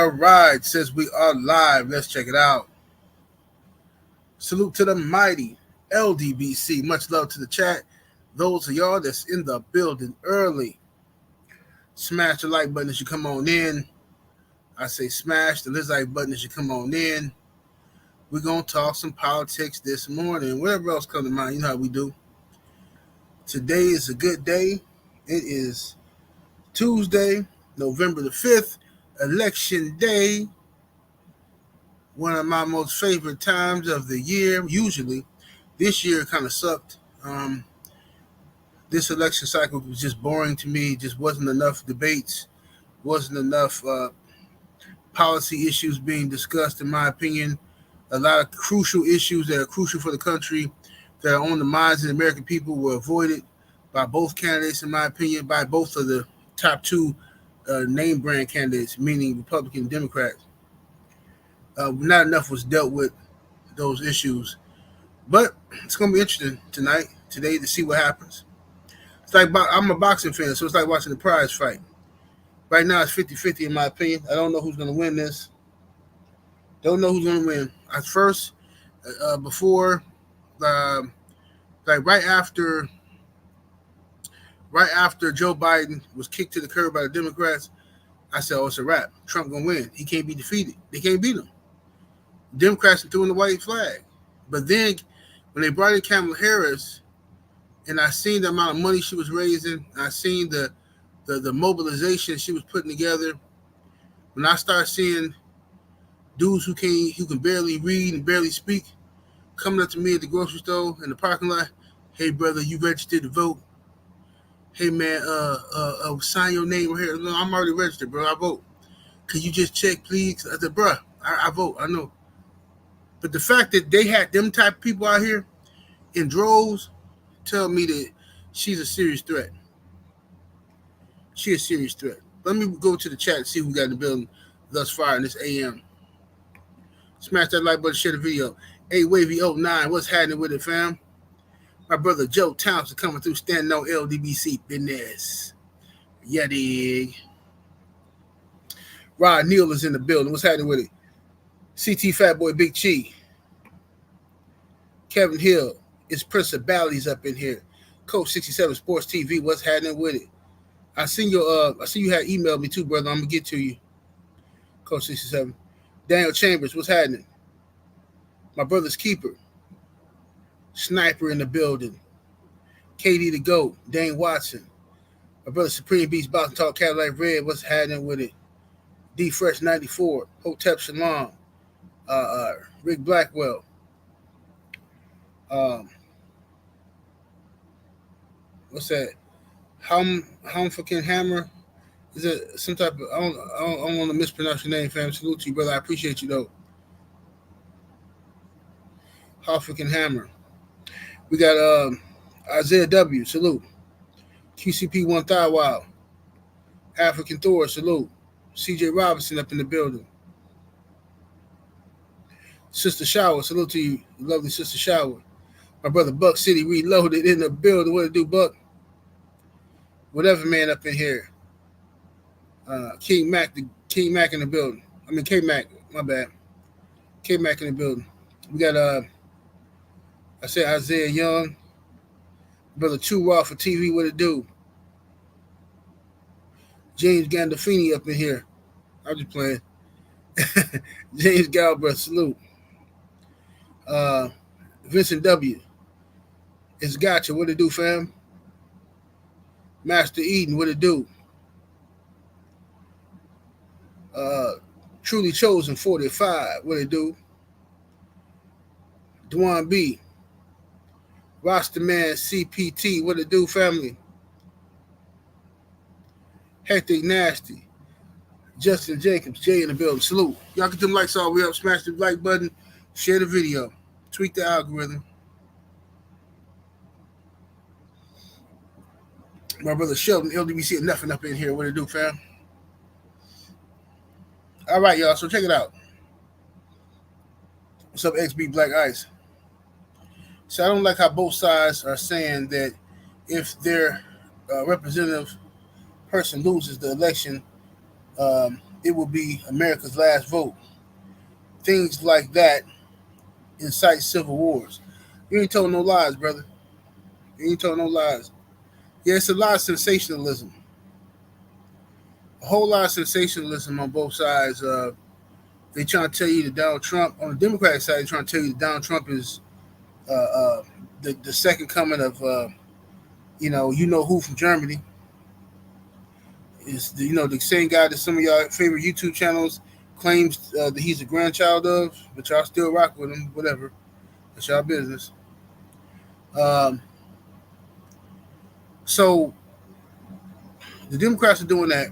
All right, says we are live. Let's check it out. Salute to the mighty LDBC. Much love to the chat. Those of y'all that's in the building early, smash the like button as you come on in. I say smash the like button as you come on in. We're going to talk some politics this morning. Whatever else comes to mind, you know how we do. Today is a good day. It is Tuesday, November the 5th, Election Day. One of my most favorite times of the year, usually. This year kind of sucked. This election cycle was just boring to me. Just wasn't enough debates, wasn't enough policy issues being discussed, in my opinion. A lot of crucial issues that are crucial for the country, that are on the minds of the American people, were avoided by both candidates, in my opinion, by both of the top two name brand candidates, meaning Republican and Democrats. Not enough was dealt with those issues. But it's going to be interesting today, to see what happens. It's like I'm a boxing fan, so it's like watching the prize fight. Right now, it's 50-50 in my opinion. I don't know who's going to win this. Don't know who's going to win. At first, before, right after Joe Biden was kicked to the curb by the Democrats, I said, oh, it's a wrap. Trump going to win. He can't be defeated. They can't beat him. Democrats are throwing the white flag. But then when they brought in Kamala Harris, and I seen the amount of money she was raising, I seen the mobilization she was putting together, when I started seeing dudes who can barely read and barely speak coming up to me at the grocery store in the parking lot, hey brother, you registered to vote? Hey man, sign your name right here. No, I'm already registered, bro. I vote. Could you just check, please? I said, bro, I vote. I know. But the fact that they had them type of people out here in droves tell me that she's a serious threat. She's a serious threat. Let me go to the chat and see who got in the building thus far in this AM. Smash that like button, share the video. Hey, Wavy09, what's happening with it, fam? My brother Joe Townsend coming through, standing on LDBC business. Yeah, dig. Rod Neal is in the building. What's happening with it? CT Fat Boy Big Chi. Kevin Hill. It's Prince of Bally's up in here. Coach 67 Sports TV. What's happening with it? I see you had emailed me too, brother. I'm gonna get to you. Coach 67. Daniel Chambers, what's happening? My brother's keeper. Sniper in the building. KD the GOAT. Dane Watson. My brother Supreme Beast Boxing Talk Cadillac Red. What's happening with it? D Fresh 94. Hotep Shalom. Rick Blackwell. What's that? Fucking Hammer? Is it some type of? I don't want to mispronounce your name, fam. Salute to you, brother. I appreciate you though. African Hammer. We got Isaiah W. Salute. QCP One Thigh Wild. African Thor. Salute. CJ Robinson up in the building. Sister Shower. Salute to you, lovely Sister Shower. My brother Buck City Reloaded in the building. What it do, Buck? Whatever man up in here. King Mac in the building. I mean K-Mac, my bad. K-Mac in the building. We got I said Isaiah Young. Brother Too Raw for TV, what it do? James Gandolfini up in here. I'm just playing. James Galbraith, salute. Vincent W. It's Gotcha, what it do, fam? Master Eden, what it do? Truly Chosen 45, what it do? Dwan B. Roster Man CPT, what it do, family? Hectic Nasty. Justin Jacobs, Jay in the building. Salute. Y'all get them likes all the way up. Smash the like button. Share the video. Tweak the algorithm. My brother Sheldon, LDBC, nothing up in here. What it do, fam? All right, y'all. So check it out. What's up, XB Black Ice? So I don't like how both sides are saying that if their representative person loses the election, it will be America's last vote. Things like that incite civil wars. You ain't told no lies, brother. You ain't told no lies. Yeah, it's a lot of sensationalism. A whole lot of sensationalism on both sides. They trying to tell you that Donald Trump, on the Democratic side, they trying to tell you that Donald Trump is the second coming of you know who from Germany. Is the same guy that some of y'all favorite YouTube channels claims that he's a grandchild of, but y'all still rock with him. Whatever, that's y'all business. Um, so the Democrats are doing that,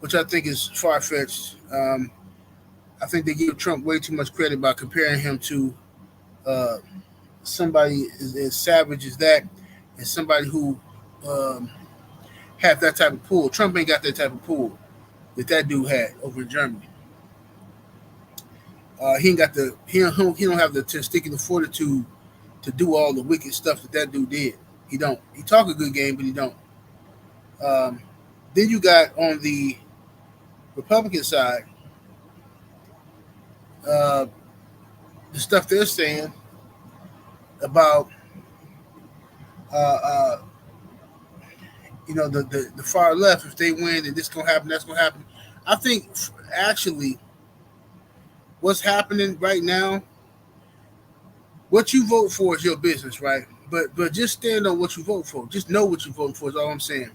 which I think is far fetched. I think they give Trump way too much credit by comparing him to uh, somebody as savage as that, and somebody who um, have that type of pull. Trump ain't got that type of pull that dude had over in Germany. He ain't got he don't have the testicular fortitude to do all the wicked stuff that dude did. He don't. He talk a good game, but he don't. Um, then you got on the Republican side uh, the stuff they're saying about uh, uh, the far left. If they win, and this gonna happen, that's gonna happen. I think actually what's happening right now, what you vote for is your business, right? But just stand on what you vote for. Just know what you vote for is all I'm saying.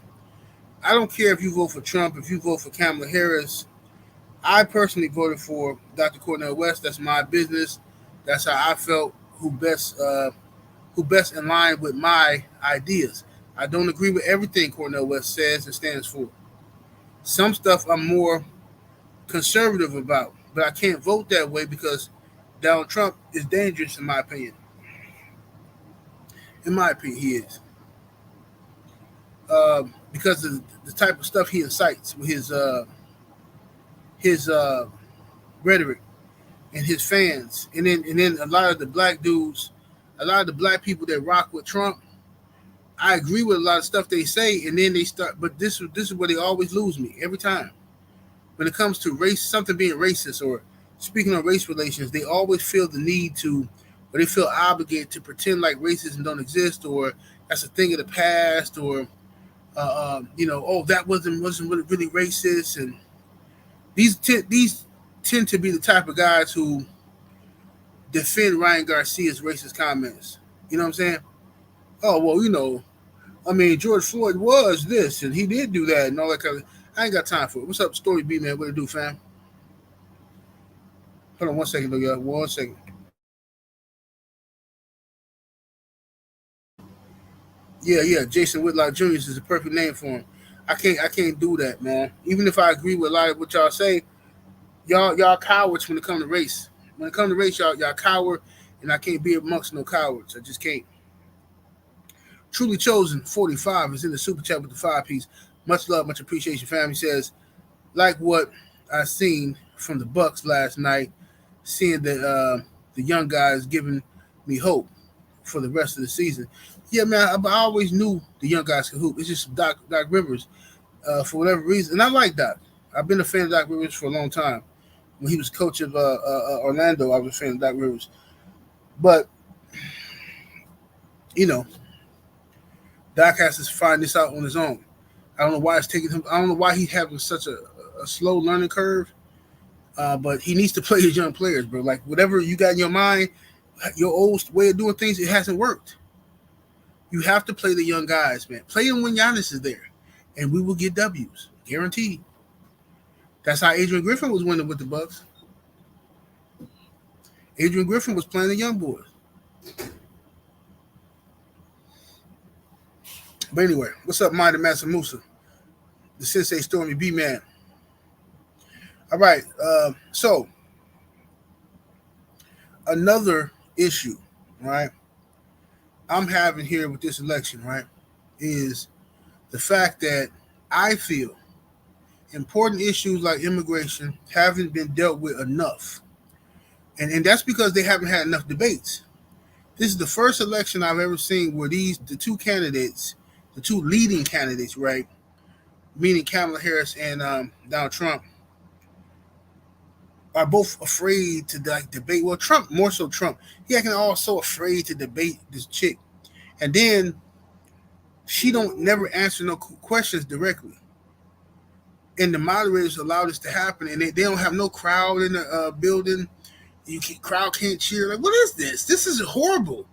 I don't care if you vote for Trump, if you vote for Kamala Harris. I personally voted for Dr. Cornel West. That's my business. That's how I felt who best in line with my ideas. I don't agree with everything Cornel West says and stands for. Some stuff I'm more conservative about, but I can't vote that way because Donald Trump is dangerous in my opinion. In my opinion, he is. Because of the type of stuff he incites with his rhetoric and his fans, and then a lot of the black dudes, a lot of the black people that rock with Trump. I agree with a lot of stuff they say, and then they start. But this is where they always lose me every time. When it comes to race, something being racist or speaking of race relations, they always feel the need to, or they feel obligated to pretend like racism don't exist, or that's a thing of the past, or oh, that wasn't really racist. And these tend to be the type of guys who defend Ryan Garcia's racist comments. You know what I'm saying? Oh, well, I mean, George Floyd was this, and he did do that, and all that kind of. I ain't got time for it. What's up, Story B, man? What it do, fam? Hold on 1 second, though, y'all. 1 second. Yeah. Jason Whitlock Jr. is the perfect name for him. I can't do that, man. Even if I agree with a lot of what y'all say, y'all cowards when it comes to race. When it comes to race, y'all coward, and I can't be amongst no cowards. I just can't. Truly Chosen 45 is in the super chat with the 5-piece. Much love, much appreciation, family. Says, like what I seen from the Bucks last night, seeing that the young guys giving me hope for the rest of the season. Yeah, man, I always knew the young guys could hoop. It's just Doc Rivers, for whatever reason. And I like Doc. I've been a fan of Doc Rivers for a long time. When he was coach of Orlando, I was a fan of Doc Rivers. But, Doc has to find this out on his own. I don't know why it's taking him. I don't know why he's having such a slow learning curve. But he needs to play his young players, bro. Like whatever you got in your mind, your old way of doing things, it hasn't worked. You have to play the young guys, man. Play them when Giannis is there, and we will get W's, guaranteed. That's how Adrian Griffin was winning with the Bucks. Adrian Griffin was playing the young boys. But anyway, what's up, Mighty Master Musa? The Sensei Stormy B man. All right, so another issue, right, I'm having here with this election, right, is the fact that I feel important issues like immigration haven't been dealt with enough. And that's because they haven't had enough debates. This is the first election I've ever seen where the two candidates, the two leading candidates, right, meaning Kamala Harris and Donald Trump, are both afraid to like debate. Well, Trump more so Trump. He acting all so afraid to debate this chick, and then she don't never answer no questions directly. And the moderators allow this to happen, and they don't have no crowd in the building. Crowd can't cheer. Like, what is this? This is horrible.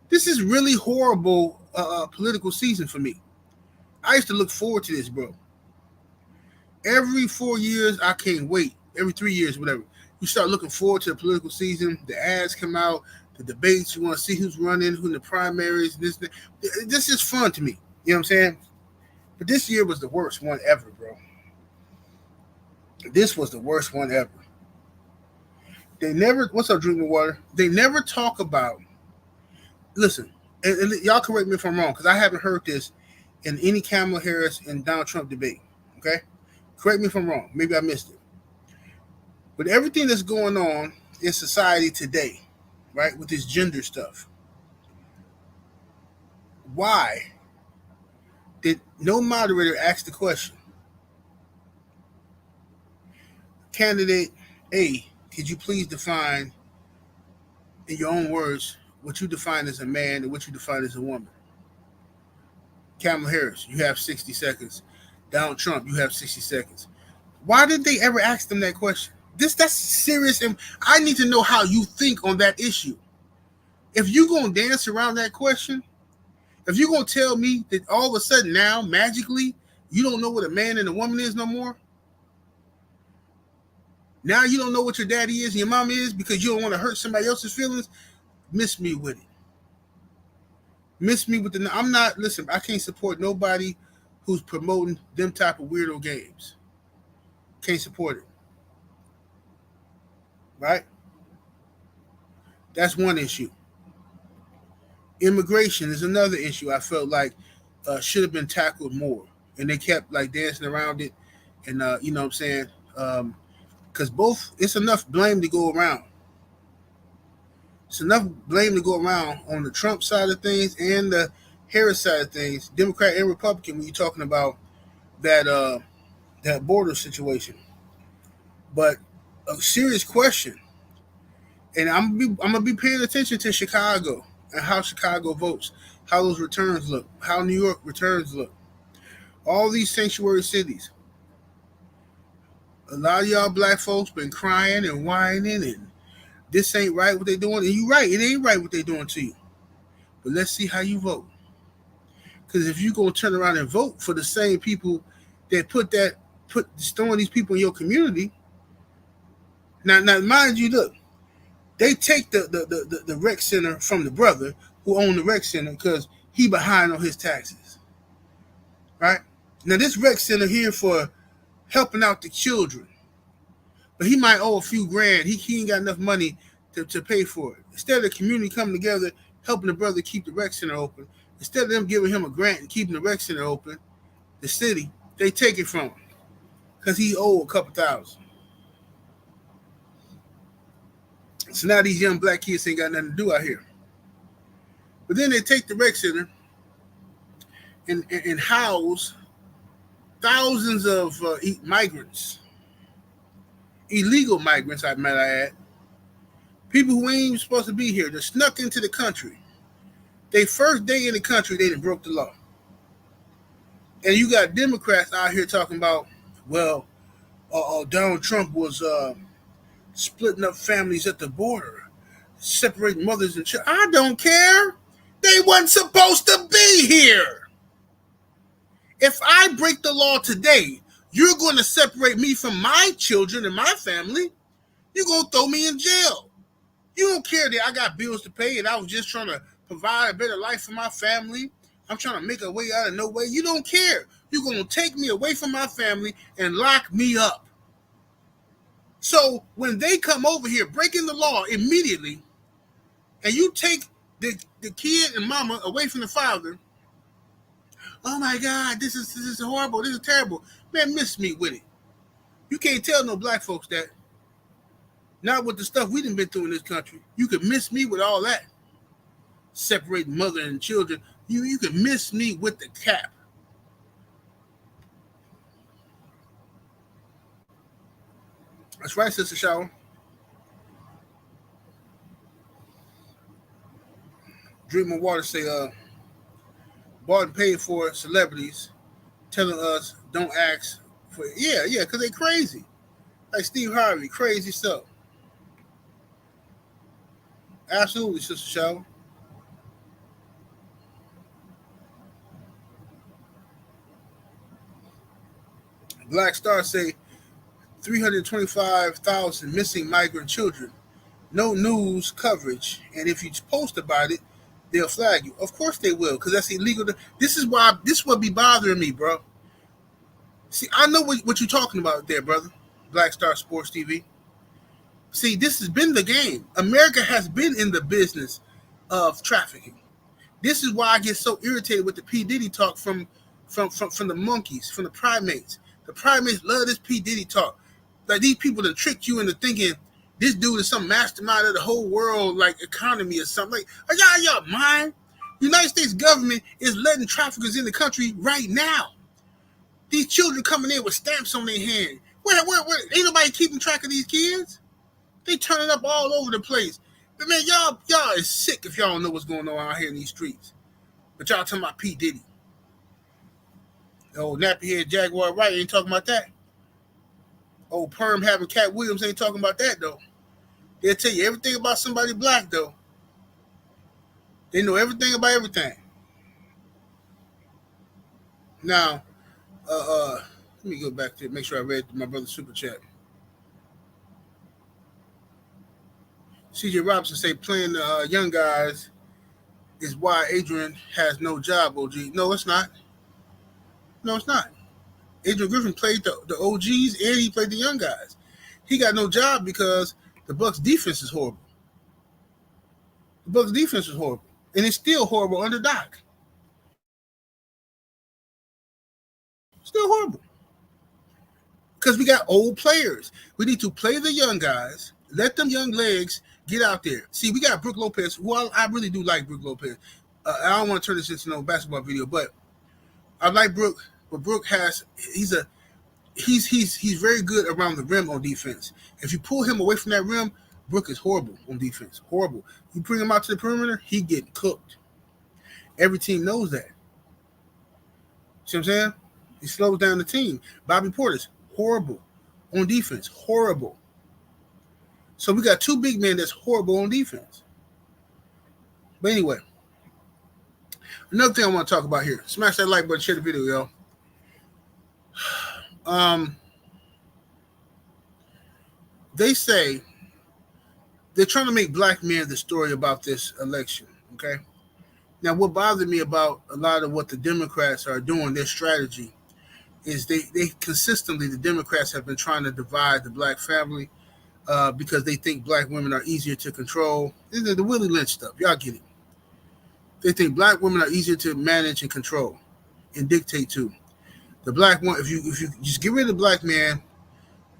This is really horrible political season for me. I used to look forward to this, bro. Every 4 years, I can't wait. Every 3 years, whatever. You start looking forward to the political season. The ads come out, the debates. You want to see who's running, who in the primaries. This is fun to me. You know what I'm saying? But this year was the worst one ever, bro. This was the worst one ever. They never. What's up, drinking water? They never talk about. Listen, and y'all correct me if I'm wrong, because I haven't heard this in any Kamala Harris and Donald Trump debate. Okay, correct me if I'm wrong. Maybe I missed it. But everything that's going on in society today, right, with this gender stuff, why did no moderator ask the question? Candidate A, could you please define, in your own words, what you define as a man and what you define as a woman? Kamala Harris, you have 60 seconds. Donald Trump, you have 60 seconds. Why did they ever ask them that question? That's serious, and I need to know how you think on that issue. If you're going to dance around that question, if you're going to tell me that all of a sudden now, magically, you don't know what a man and a woman is no more, now you don't know what your daddy is and your mom is because you don't want to hurt somebody else's feelings, miss me with it. Miss me with the... I'm not... Listen, I can't support nobody who's promoting them type of weirdo games. Can't support it. Right? That's one issue. Immigration is another issue I felt like should have been tackled more. And they kept like dancing around it. And, you know what I'm saying? Because both... It's enough blame to go around. It's enough blame to go around on the Trump side of things and the Harris side of things, Democrat and Republican, when you're talking about that border situation. But a serious question, and I'm gonna be paying attention to Chicago and how Chicago votes, how those returns look, how New York returns look, all these sanctuary cities. A lot of y'all black folks been crying and whining and this ain't right what they doing. And you're right, it ain't right what they doing to you. But let's see how you vote. Because if you're going to turn around and vote for the same people that throwing these people in your community, now mind you, look, they take the rec center from the brother who owned the rec center because he behind on his taxes. Right? Now this rec center here for helping out the children. But he might owe a few grand. He ain't got enough money to pay for it. Instead of the community coming together, helping the brother keep the rec center open, instead of them giving him a grant and keeping the rec center open, the city, they take it from him because he owe a couple thousand. So now these young black kids ain't got nothing to do out here. But then they take the rec center and house thousands of migrants. Illegal migrants, I might add. People who ain't even supposed to be here. They snuck into the country. They first day in the country, they done broke the law. And you got Democrats out here talking about, well, Donald Trump was splitting up families at the border, separating mothers and children. I don't care. They wasn't supposed to be here. If I break the law today, you're going to separate me from my children and my family. You're going to throw me in jail. You don't care that I got bills to pay and I was just trying to provide a better life for my family. I'm trying to make a way out of no way. You don't care. You're going to take me away from my family and lock me up. So when they come over here breaking the law immediately and you take the kid and mama away from the father, oh my God, this is horrible. This is terrible. Man, miss me with it. You can't tell no black folks that. Not with the stuff we done been through in this country. You could miss me with all that. Separating mother and children. You could miss me with the cap. That's right, Sister Shower. Dream of Water say, bought and paid for celebrities telling us don't ask for yeah, because they crazy. Like Steve Harvey, crazy stuff. Absolutely, Sister Shower. Black Star say 325,000 missing migrant children. No news coverage, and if you post about it, they'll flag you. Of course they will, because that's illegal. This is why this will be bothering me, bro. See, I know what you're talking about there, brother. Black Star Sports TV. See, this has been the game. America has been in the business of trafficking. This is why I get so irritated with the P. Diddy talk from the monkeys, from the primates. The primates love this P. Diddy talk. Like these people that tricked you into thinking this dude is some mastermind of the whole world, like economy or something. Like, are y'all out of your mind? The United States government is letting traffickers in the country right now. These children coming in with stamps on their hand. Where ain't nobody keeping track of these kids? They turning up all over the place. But man, y'all is sick if y'all don't know what's going on out here in these streets. But y'all talking about P. Diddy. Oh, nappy head Jaguar Wright ain't talking about that. Oh, Perm having Cat Williams ain't talking about that though. They'll tell you everything about somebody black though. They know everything about everything. Now, let me go back to make sure I read my brother's super chat. CJ Robinson say playing the young guys is why Adrian has no job, OG. No, it's not. No, it's not. Adrian Griffin played the OGs and he played the young guys. He got no job because the Bucks defense is horrible. The Bucks defense is horrible. And it's still horrible under Doc. Still horrible. Because we got old players. We need to play the young guys, let them young legs get out there. See, we got Brook Lopez, who I really do like Brook Lopez. I don't want to turn this into no basketball video, but I like Brook. But Brook he's very good around the rim on defense. If you pull him away from that rim, Brook is horrible on defense. Horrible. You bring him out to the perimeter, he getting cooked. Every team knows that. See what I'm saying? He slows down the team. Bobby Portis, horrible on defense. Horrible. So we got two big men that's horrible on defense. But anyway, another thing I want to talk about here. Smash that like button, share the video, y'all. They say they're trying to make black men the story about this election, okay? Now, what bothered me about a lot of what the Democrats are doing, their strategy, is they consistently, the Democrats have been trying to divide the black family because they think black women are easier to control. The Willie Lynch stuff, y'all get it. They think black women are easier to manage and control and dictate to. The black one, if you just get rid of the black man,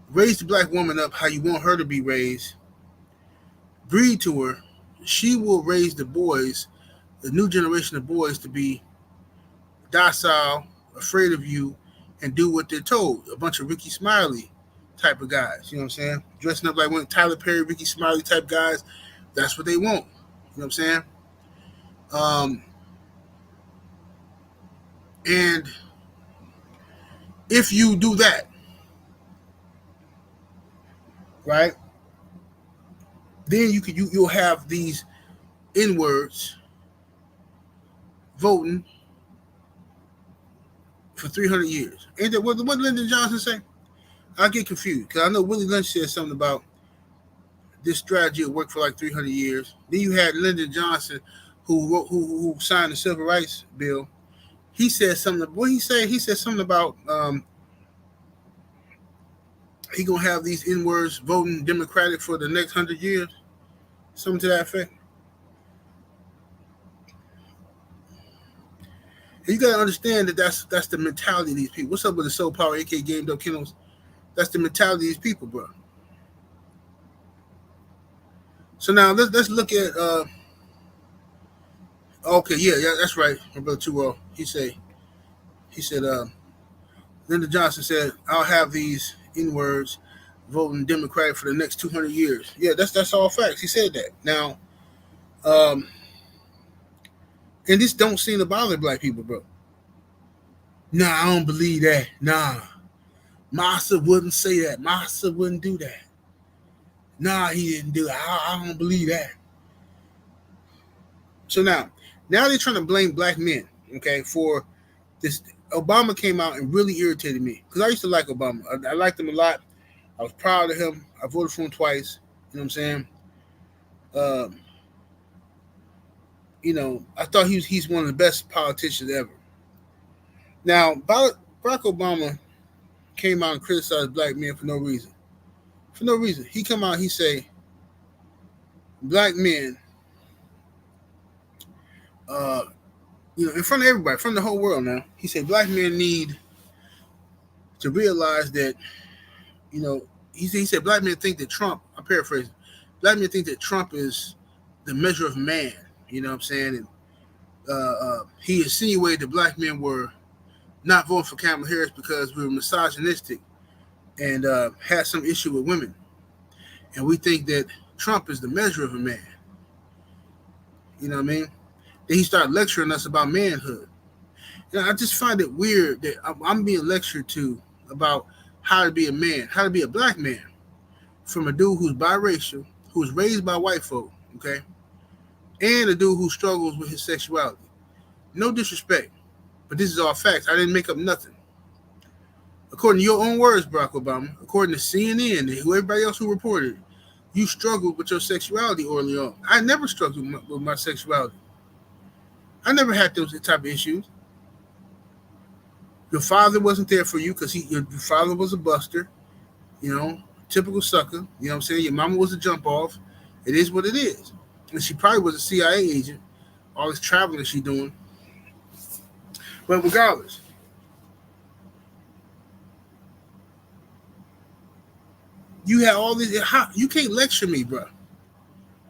raise the black woman up how you want her to be raised, breed to her, she will raise the boys, the new generation of boys, to be docile, afraid of you, and do what they're told. A bunch of Ricky Smiley type of guys, you know what I'm saying? Dressing up like one Tyler Perry, Ricky Smiley type guys, that's what they want. You know what I'm saying? And if you do that, right, then you'll have these N-words voting for 300 years. Ain't that what Lyndon Johnson say? I get confused because I know Willie Lynch said something about this strategy will work for like 300 years. Then you had Lyndon Johnson, who signed the Civil Rights Bill. He said something. What he said? He said something about he gonna have these N-words voting Democratic for the next 100 years. Something to that effect. And you gotta understand that that's the mentality of these people. What's up with the Soul Power, aka Game Up Kennels? That's the mentality of these people, bro. So now let's look at okay, yeah, that's right. My brother Tuwell, he said Lyndon Johnson said, I'll have these N-words voting Democratic for the next 200 years. Yeah, that's all facts. He said that. Now, um, and this don't seem to bother black people, bro. Nah, I don't believe that. Nah, Massa wouldn't say that. Massa wouldn't do that. Nah, he didn't do it. I don't believe that. So now they're trying to blame black men, okay, for this. Obama came out and really irritated me because I used to like Obama. I liked him a lot. I was proud of him. I voted for him twice. You know what I'm saying? Um, I thought he's one of the best politicians ever. Now, Barack Obama came out and criticized black men for no reason. For no reason. He come out, he say, black men, in front of everybody, from the whole world now, he said black men need to realize that, he said black men think that Trump, I'm paraphrasing, black men think that Trump is the measure of man, you know what I'm saying? And he insinuated that black men were not voting for Kamala Harris because we were misogynistic and had some issue with women. And we think that Trump is the measure of a man. You know what I mean? Then he started lecturing us about manhood. And I just find it weird that I'm being lectured to about how to be a man, how to be a black man, from a dude who's biracial, who was raised by white folk, okay, and a dude who struggles with his sexuality. No disrespect, but this is all facts. I didn't make up nothing. According to your own words, Barack Obama, according to CNN and everybody else who reported, you struggled with your sexuality early on. I never struggled with my sexuality. I never had those type of issues. Your father wasn't there for you because your father was a buster, typical sucker. You know what I'm saying? Your mama was a jump off. It is what it is. And she probably was a CIA agent. All this traveling she doing. But regardless, you have all these. You can't lecture me, bro,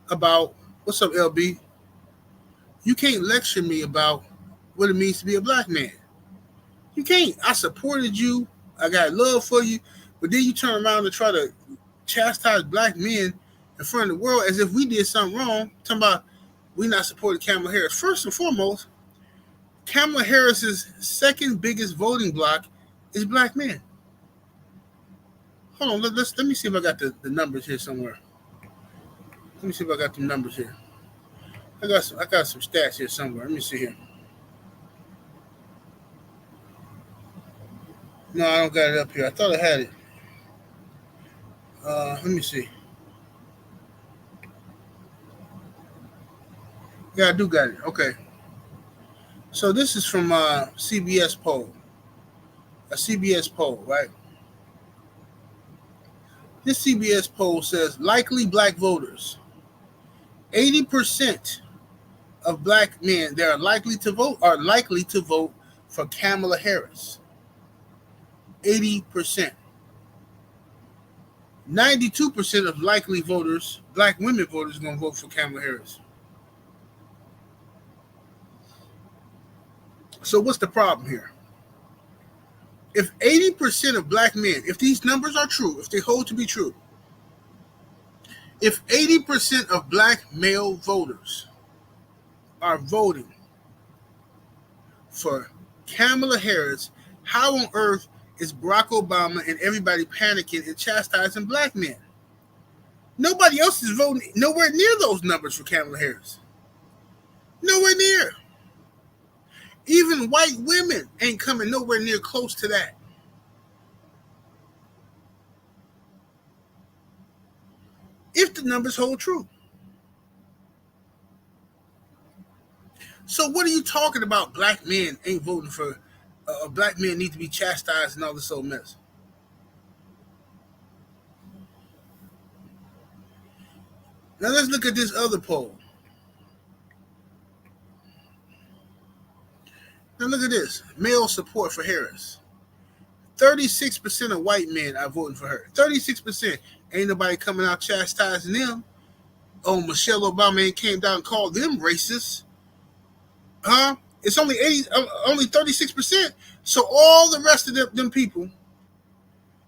about what's up, LB. You can't lecture me about what it means to be a black man. You can't. I supported you. I got love for you. But then you turn around and try to chastise black men in front of the world as if we did something wrong. Talking about we not supporting Kamala Harris. First and foremost, Kamala Harris's second biggest voting block is black men. Hold on. Let me see if I got the numbers here somewhere. Let me see if I got the numbers here. I got some stats here somewhere. Let me see here. No, I don't got it up here. I thought I had it. Let me see. Yeah, I do got it. Okay. So this is from CBS poll. A CBS poll, right? This CBS poll says likely black voters. 80% of black men that are likely to vote for Kamala Harris. 80%. 92% of likely voters, black women voters, are going to vote for Kamala Harris. So what's the problem here? If 80% of black men, if these numbers are true, if they hold to be true, if 80% of black male voters are voting for Kamala Harris, how on earth is Barack Obama and everybody panicking and chastising black men? Nobody else is voting nowhere near those numbers for Kamala Harris. Nowhere near. Even white women ain't coming nowhere near close to that. If the numbers hold true. So what are you talking about? Black men ain't voting for, black men need to be chastised and all this old mess. Now let's look at this other poll. Now look at this. Male support for Harris. 36% of white men are voting for her. 36%. Ain't nobody coming out chastising them. Oh, Michelle Obama ain't came down and called them racist. Huh? It's only 36%. So all the rest of them people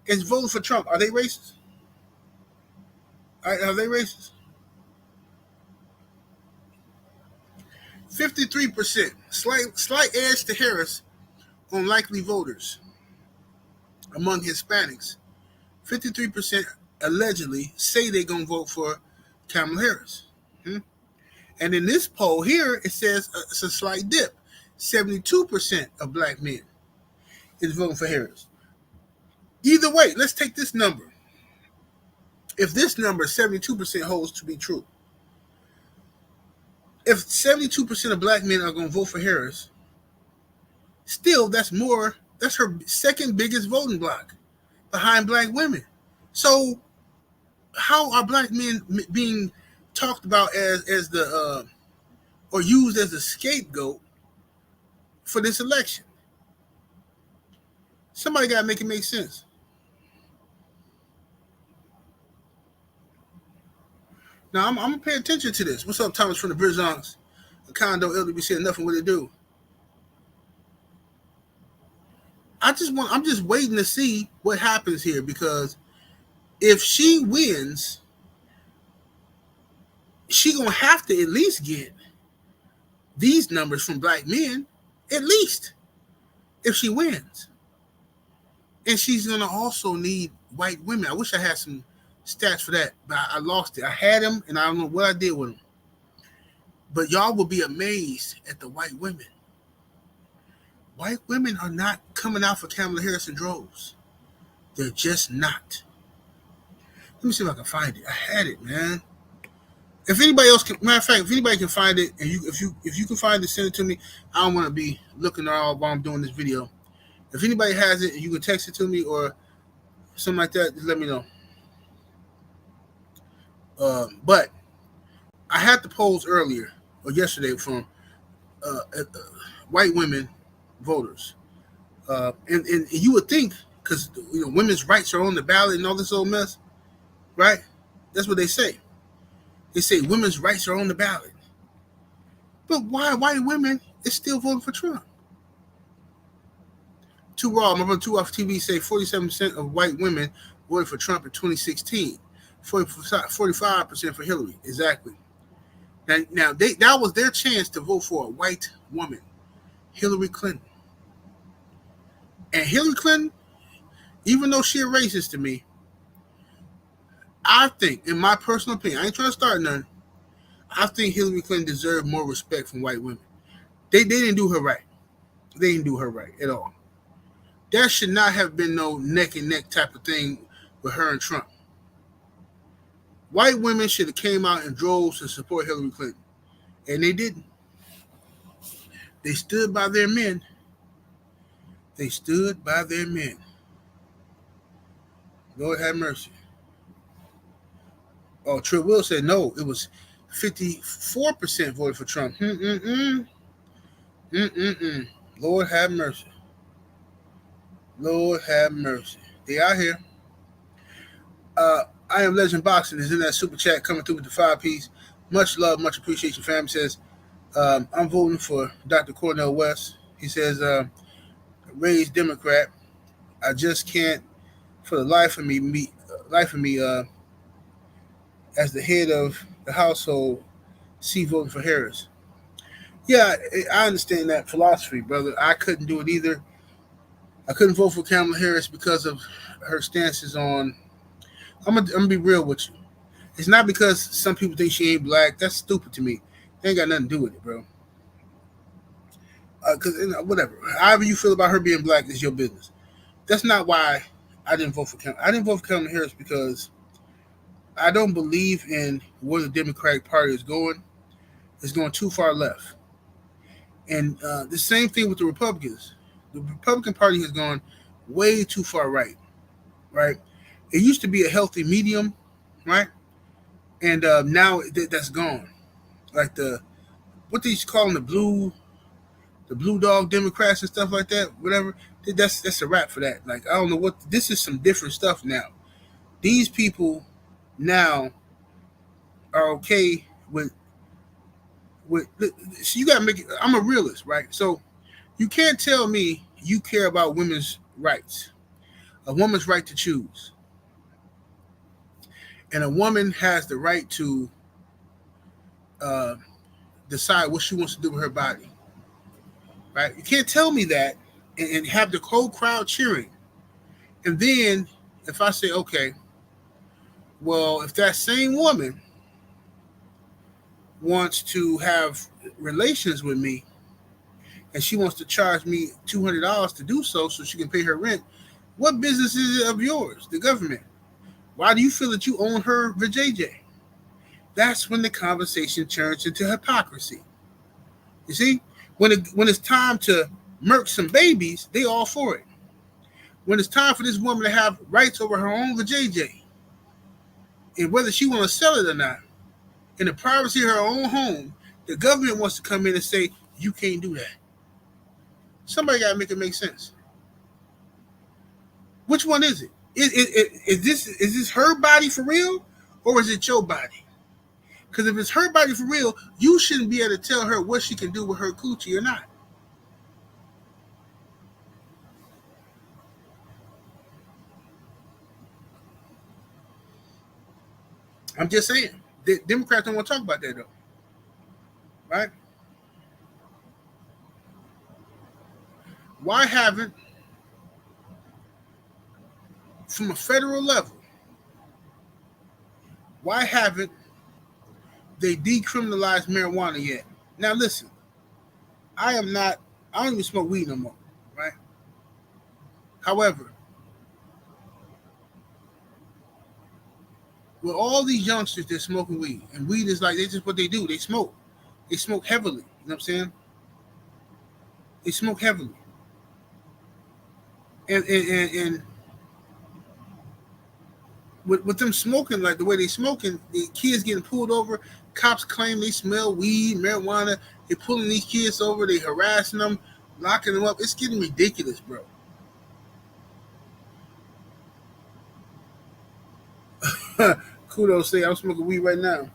is voting for Trump. Are they racist? Are they racist? 53%, slight edge to Harris on likely voters among Hispanics. 53% allegedly say they're going to vote for Kamala Harris. Hmm? And in this poll here, it says it's a slight dip. 72% of black men is voting for Harris. Either way, let's take this number. If this number, 72%, holds to be true, if 72% of black men are going to vote for Harris, still that's her second biggest voting bloc behind black women. So how are black men being talked about as the or used as a scapegoat for this election? Somebody got to make it make sense. Now I'm gonna pay attention to this. What's up, Thomas from the Brizonks? A condo LWC, nothing what it do. I'm just waiting to see what happens here, because if she wins, she gonna have to at least get these numbers from black men, at least, if she wins. And she's gonna also need white women. I wish I had some stats for that, but I lost it. I had them, and I don't know what I did with them. But y'all will be amazed at the white women. White women are not coming out for Kamala Harris in droves. They're just not. Let me see if I can find it. I had it, man. If anybody else can, matter of fact, if anybody can find it, and if you can find it, send it to me. I don't want to be looking around while I'm doing this video. If anybody has it, and you can text it to me or something like that, just let me know. But I had the polls earlier or yesterday from white women voters, and you would think, because women's rights are on the ballot and all this old mess, right? That's what they say. They say women's rights are on the ballot, but why white women is still voting for Trump? Too Raw, my brother 2 off TV, say 47% of white women voted for Trump in 2016, 45% for Hillary. Exactly. Now that was their chance to vote for a white woman, Hillary Clinton. And Hillary Clinton, even though she's a racist to me, I think, in my personal opinion, I ain't trying to start nothing, I think Hillary Clinton deserved more respect from white women. They didn't do her right. They didn't do her right at all. There should not have been no neck and neck type of thing with her and Trump. White women should have came out in droves to support Hillary Clinton, and they didn't. They stood by their men. They stood by their men. Lord have mercy. Oh, Trill Will said no. It was 54% voted for Trump. Lord have mercy. Lord have mercy. They out here. I Am Legend Boxing is in that super chat coming through with the 5-piece. Much love, much appreciation, fam. Says, I'm voting for Dr. Cornel West. He says, raised Democrat. I just can't, for the life of me, as the head of the household, see voting for Harris. Yeah, I understand that philosophy, brother. I couldn't do it either. I couldn't vote for Kamala Harris because of her stances on. I'm gonna be real with you. It's not because some people think she ain't black. That's stupid to me. They ain't got nothing to do with it, bro. Because whatever, however you feel about her being black is your business. That's not why I didn't vote for Kamala. I didn't vote for Kamala Harris because I don't believe in where the Democratic Party is going. It's going too far left. And the same thing with the Republicans. The Republican Party has gone way too far right. It used to be a healthy medium, right? And now that's gone. Like what they used to call them, the blue dog Democrats and stuff like that, whatever. That's a wrap for that. Like, I don't know what, this is some different stuff now. These people now are okay with so you gotta make it. I'm a realist, right? So you can't tell me you care about women's rights, a woman's right to choose, And a woman has the right to uh, decide what she wants to do with her body. Right? You can't tell me that and have the whole crowd cheering. And then if I say, okay, well, if that same woman wants to have relations with me and she wants to charge me $200 to do so she can pay her rent, what business is it of yours, the government? Why do you feel that you own her vajayjay? That's when the conversation turns into hypocrisy. You see, when it's time to murk some babies, they all for it. When it's time for this woman to have rights over her own vajayjay, and whether she want to sell it or not, in the privacy of her own home, the government wants to come in and say, you can't do that. Somebody got to make it make sense. Which one is it? Is this her body for real, or is it your body? Because if it's her body for real, you shouldn't be able to tell her what she can do with her coochie or not. I'm just saying. The Democrats don't want to talk about that, though. Right? Why haven't, from a federal level, why haven't they decriminalized marijuana yet? Now, listen. I don't even smoke weed no more. Right? However, with all these youngsters that smoking weed, and weed is like, they just what they do. They smoke. They smoke heavily. You know what I'm saying? They smoke heavily. And with them smoking, like the way they smoking, the kids getting pulled over, cops claim they smell weed, marijuana, they pulling these kids over, they harassing them, locking them up. It's getting ridiculous, bro. Kudos say I'm smoking weed right now.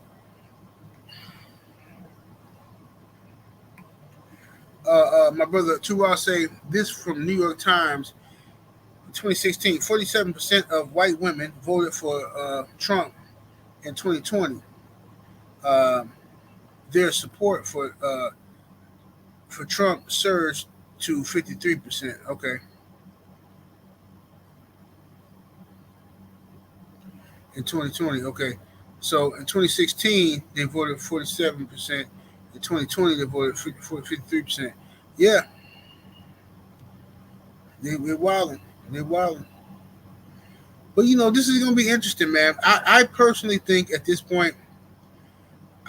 My brother Tuwa say this from New York Times, 2016. 47% of white women voted for Trump in 2020. Their support for Trump surged to 53%. Okay. In 2020, okay. So in 2016, they voted 47%. In 2020, they voted 53%. Yeah, they're wilding. They're wilding. But you know, this is going to be interesting, man. I personally think at this point,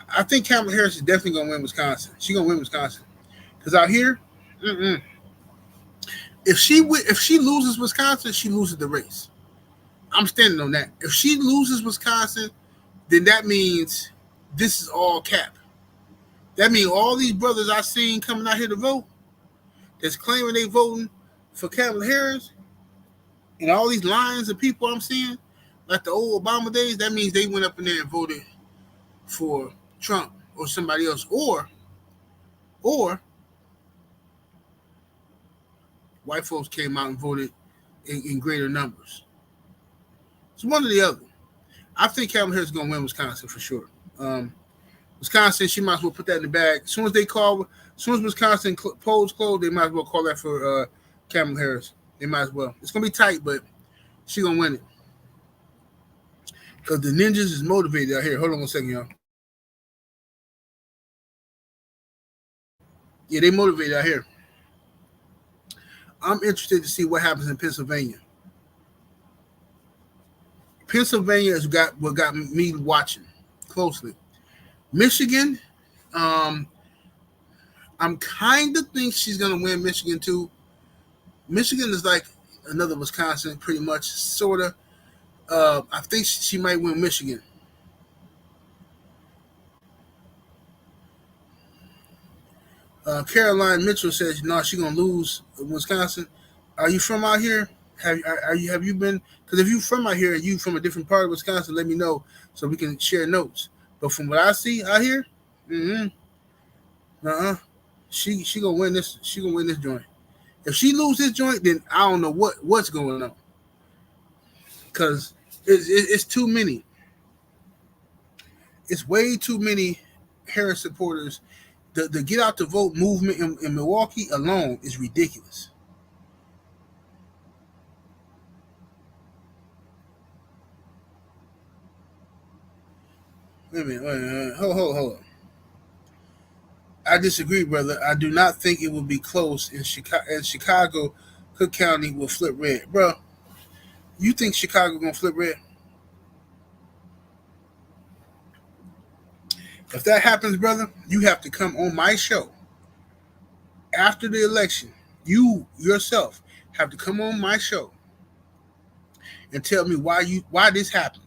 I think Kamala Harris is definitely going to win Wisconsin. She's going to win Wisconsin because out here, if she loses Wisconsin, she loses the race. I'm standing on that. If she loses Wisconsin, then that means this is all cap. That means all these brothers I seen coming out here to vote, that's claiming they voting for Kamala Harris, and all these lines of people I'm seeing, like the old Obama days, that means they went up in there and voted for Trump or somebody else, or white folks came out and voted in greater numbers. It's one or the other. I think Kamala Harris is going to win Wisconsin for sure. Wisconsin, she might as well put that in the bag. As soon as Wisconsin polls close, they might as well call that for Kamala Harris. They might as well. It's going to be tight, but she's going to win it. Because the ninjas is motivated out here. Hold on 1 second, y'all. Yeah, they motivated out here. I'm interested to see what happens in Pennsylvania. Pennsylvania is what got me watching closely. Michigan, I'm kind of think she's going to win Michigan too. Michigan is like another Wisconsin, pretty much, sort of. I think she might win Michigan. Caroline Mitchell says, "No, she's gonna lose Wisconsin." Are you from out here? Have you been? Because if you from out here and you from a different part of Wisconsin, let me know so we can share notes. But from what I see out here, she gonna win this. She gonna win this joint. If she lose this joint, then I don't know what's going on. Because it's too many. It's way too many Harris supporters. The get out the vote movement in Milwaukee alone is ridiculous. Wait a minute, wait a minute. Hold. I disagree, brother. I do not think it will be close in Chicago. Cook County will flip red, bro. You think Chicago gonna flip red? If that happens, brother, you have to come on my show after the election. You yourself have to come on my show and tell me why this happened.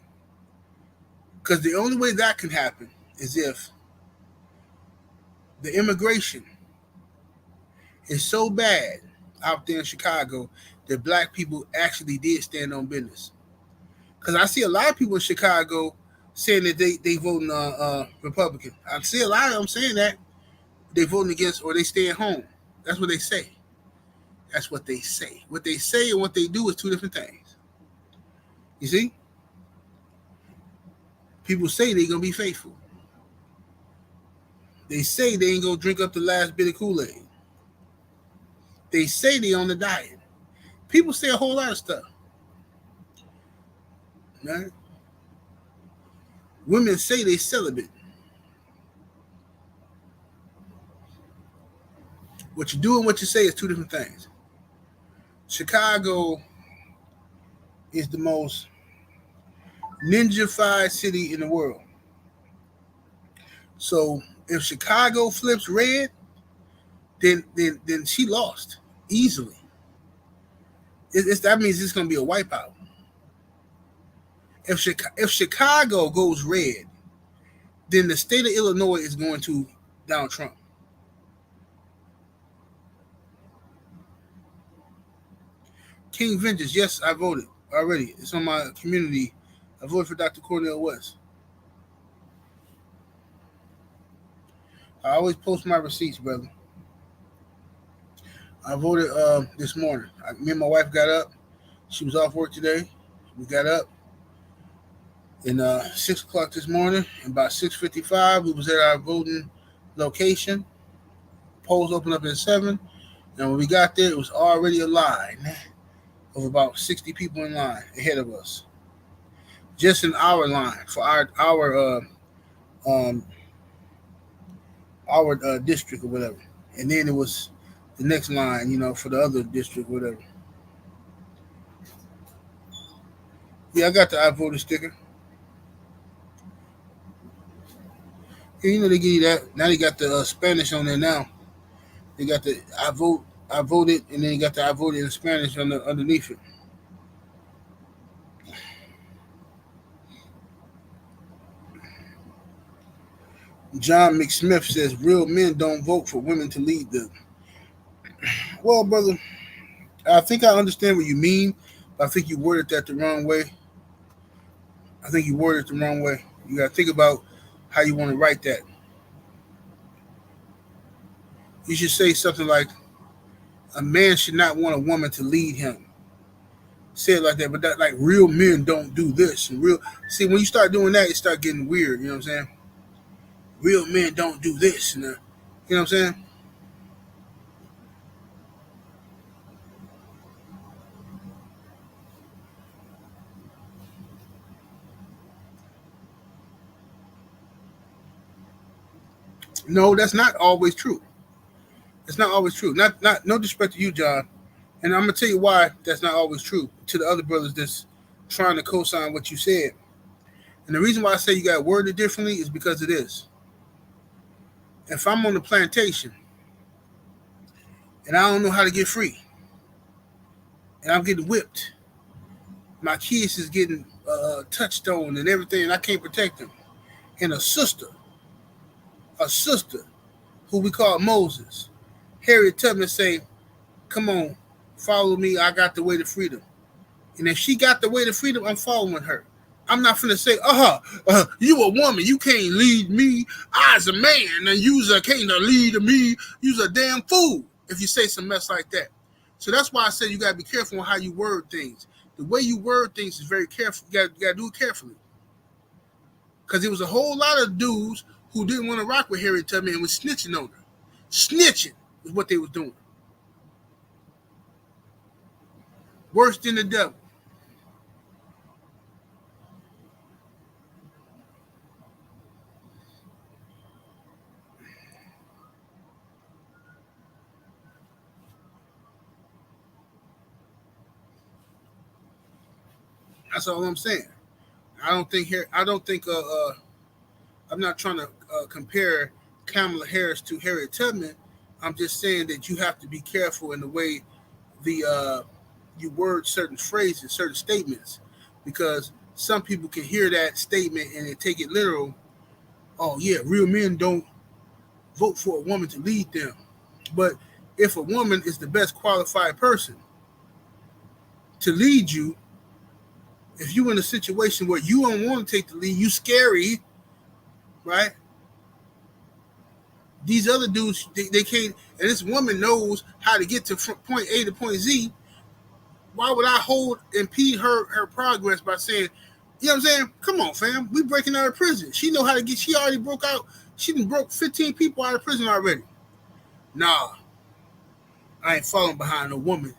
Because the only way that can happen is if the immigration is so bad out there in Chicago that black people actually did stand on business. Because I see a lot of people in Chicago saying that they voting Republican. I see a lot of them saying that they voting against or they stay at home. That's what they say. That's what they say. What they say and what they do is two different things. You see? People say they're going to be faithful. They say they ain't going to drink up the last bit of Kool-Aid. They say they on the diet. People say a whole lot of stuff. Right? Women say they celibate. What you do and what you say is two different things. Chicago is the most ninja-fied city in the world. So if Chicago flips red, then she lost easily. That means it's going to be a wipeout. If Chicago goes red, then the state of Illinois is going to Donald Trump. King Vengeance, yes, I voted already. It's on my community. I voted for Dr. Cornel West. I always post my receipts, brother. I voted this morning. Me and my wife got up. She was off work today. We got up. And 6 o'clock this morning, and about 6:55, we was at our voting location. Polls opened up at 7. And when we got there, it was already a line of about 60 people in line ahead of us. Just in our line for our district or whatever. And then it was the next line, for the other district or whatever. Yeah, I got the I voted sticker. Yeah, they give you that. Now they got the Spanish on there now. They got the I voted, and then you got the I voted in Spanish underneath it. John McSmith says real men don't vote for women to lead them. Well, brother, I think I understand what you mean, but I think you worded that the wrong way. You got to think about how you want to write that. You should say something like, a man should not want a woman to lead him. Say it like that, but that like real men don't do this. And see, when you start doing that, it start getting weird. You know what I'm saying? Real men don't do this. You know what I'm saying? No, that's not always true. It's not always true. Not no disrespect to you, John. And I'm gonna tell you why that's not always true to the other brothers that's trying to co-sign what you said. And the reason why I say you got worded differently is because of this. If I'm on the plantation and I don't know how to get free, and I'm getting whipped, my kids is getting touched on and everything, and I can't protect them. And a sister who we call Moses, Harriet Tubman, say, "Come on, follow me. I got the way to freedom." And if she got the way to freedom, I'm following her. I'm not finna say, you a woman, you can't lead me. I's a man, and you's can't lead me. You's a damn fool if you say some mess like that. So that's why I said you gotta be careful on how you word things. The way you word things is very careful. You gotta do it carefully. Because there was a whole lot of dudes who didn't want to rock with Harriet Tubman and was snitching on her. Snitching is what they was doing. Worse than the devil. That's all I'm saying. I don't think here. I don't think. I'm not trying to compare Kamala Harris to Harriet Tubman. I'm just saying that you have to be careful in the way you word certain phrases, certain statements, because some people can hear that statement and they take it literal. Oh yeah, real men don't vote for a woman to lead them. But if a woman is the best qualified person to lead you, if you're in a situation where you don't want to take the lead, you scary, right? These other dudes, they can't, and this woman knows how to get to point A to point Z. Why would I impede her progress by saying, you know what I'm saying? Come on, fam. We breaking out of prison. She know how to get, she already broke out. She done broke 15 people out of prison already. Nah, I ain't falling behind a woman.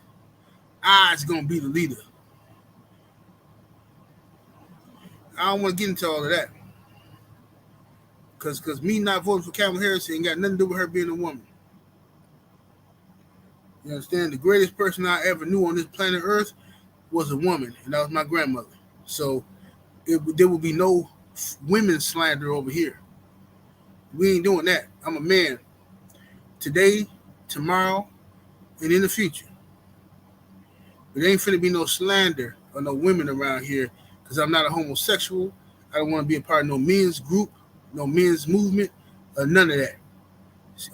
I's gonna be the leader. I don't want to get into all of that. Because me not voting for Kamala Harris ain't got nothing to do with her being a woman. You understand? The greatest person I ever knew on this planet Earth was a woman, and that was my grandmother. So there will be no women slander over here. We ain't doing that. I'm a man. Today, tomorrow, and in the future. But there ain't finna be no slander or no women around here because I'm not a homosexual. I don't want to be a part of no men's group, no men's movement, or none of that.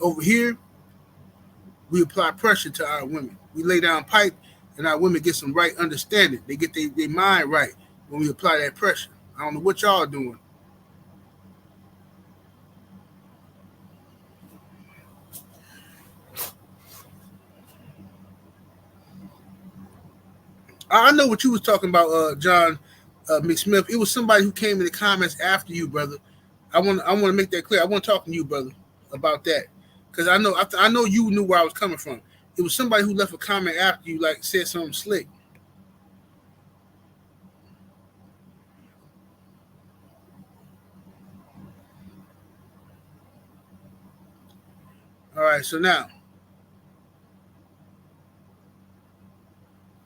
Over here, we apply pressure to our women. We lay down pipe, and our women get some right understanding. They get their mind right when we apply that pressure. I don't know what y'all are doing. I know what you was talking about, John McSmith. It was somebody who came in the comments after you, brother. I want to make that clear. I want to talk to you, brother, about that because I know you knew where I was coming from. It was somebody who left a comment after you, like said something slick. All right, so now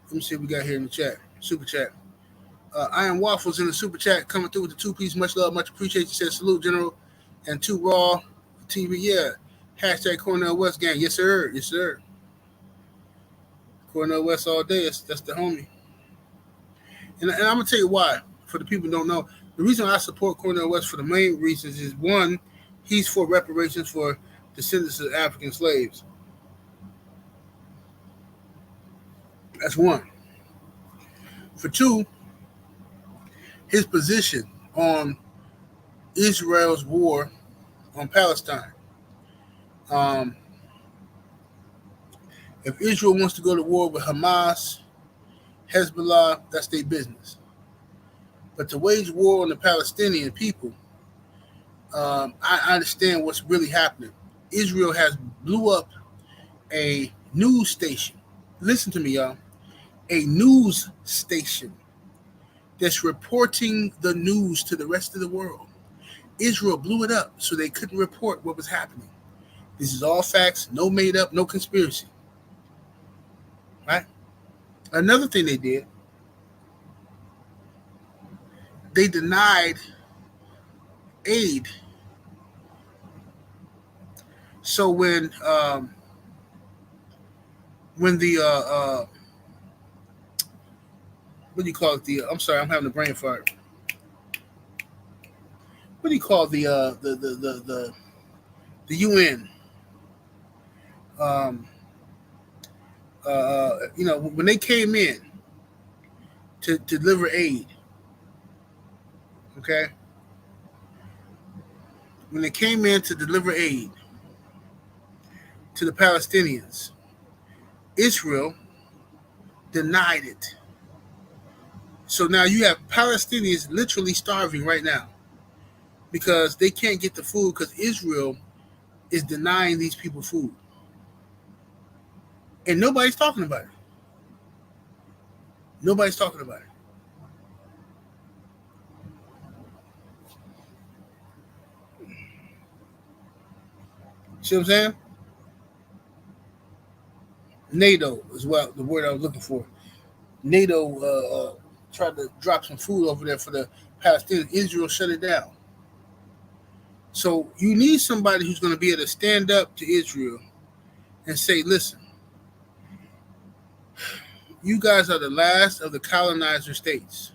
let me see what we got here in the chat, super chat. I am Waffles in the super chat coming through with the 2-piece. Much love, much appreciate. You said salute, General, and 2 Raw TV. Yeah, hashtag Cornell West gang. Yes sir, yes sir. Cornell West all day. That's the homie. And I'm gonna tell you why. For the people who don't know, the reason I support Cornell West for the main reasons is one, he's for reparations for descendants of African slaves. That's one. For two, his position on Israel's war on Palestine. If Israel wants to go to war with Hamas, Hezbollah, that's their business. But to wage war on the Palestinian people, I understand what's really happening. Israel has blew up a news station. Listen to me, y'all. A news station that's reporting the news to the rest of the world. Israel blew it up so they couldn't report what was happening. This is all facts, no made up, no conspiracy. Right? Another thing they did, they denied aid. So when the what do you call it? I'm sorry, I'm having a brain fart. What do you call the UN? When they came in to deliver aid, okay? When they came in to deliver aid to the Palestinians, Israel denied it. So now you have Palestinians literally starving right now. because they can't get the food because Israel is denying these people food. And nobody's talking about it. Nobody's talking about it. See what I'm saying? NATO is what the word I was looking for. NATO tried to drop some food over there for the Palestinians. Israel shut it down. So you need somebody who's going to be able to stand up to Israel and say, listen, you guys are the last of the colonizer states.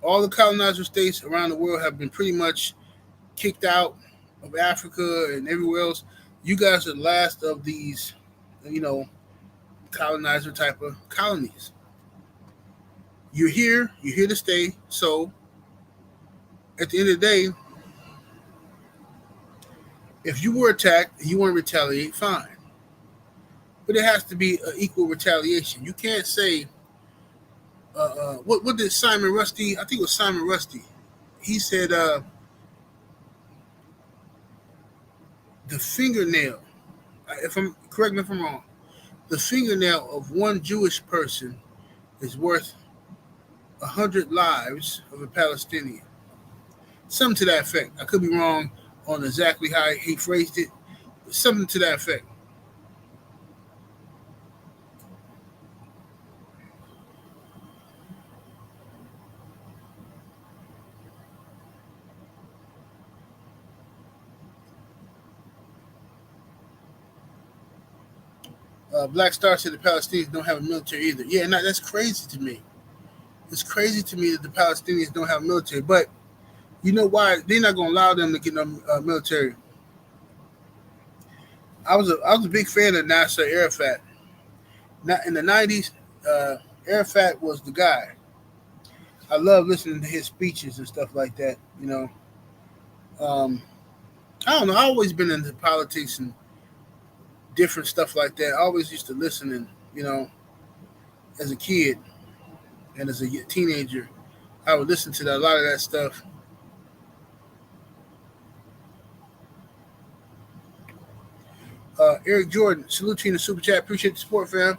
All the colonizer states around the world have been pretty much kicked out of Africa and everywhere else. You guys are the last of these, colonizer type of colonies. You're here to stay. So at the end of the day, if you were attacked and you want to retaliate, fine. But it has to be an equal retaliation. You can't say, what did Simon Rusty, I think it was Simon Rusty, he said, the fingernail, correct me if I'm wrong, the fingernail of one Jewish person is worth 100 lives of a Palestinian. Something to that effect. I could be wrong on exactly how he phrased it, but something to that effect. Black Star said the Palestinians don't have a military either. Yeah, that's crazy to me. It's crazy to me that the Palestinians don't have a military. But you know why? They're not going to allow them to get no military. I was a big fan of Nasser Arafat. In the 90s, Arafat was the guy. I love listening to his speeches and stuff like that. I don't know. I've always been into politics and different stuff like that. I always used to listen and, as a kid and as a teenager, I would listen to a lot of that stuff. Eric Jordan, salute to you in the super chat. Appreciate the support, fam.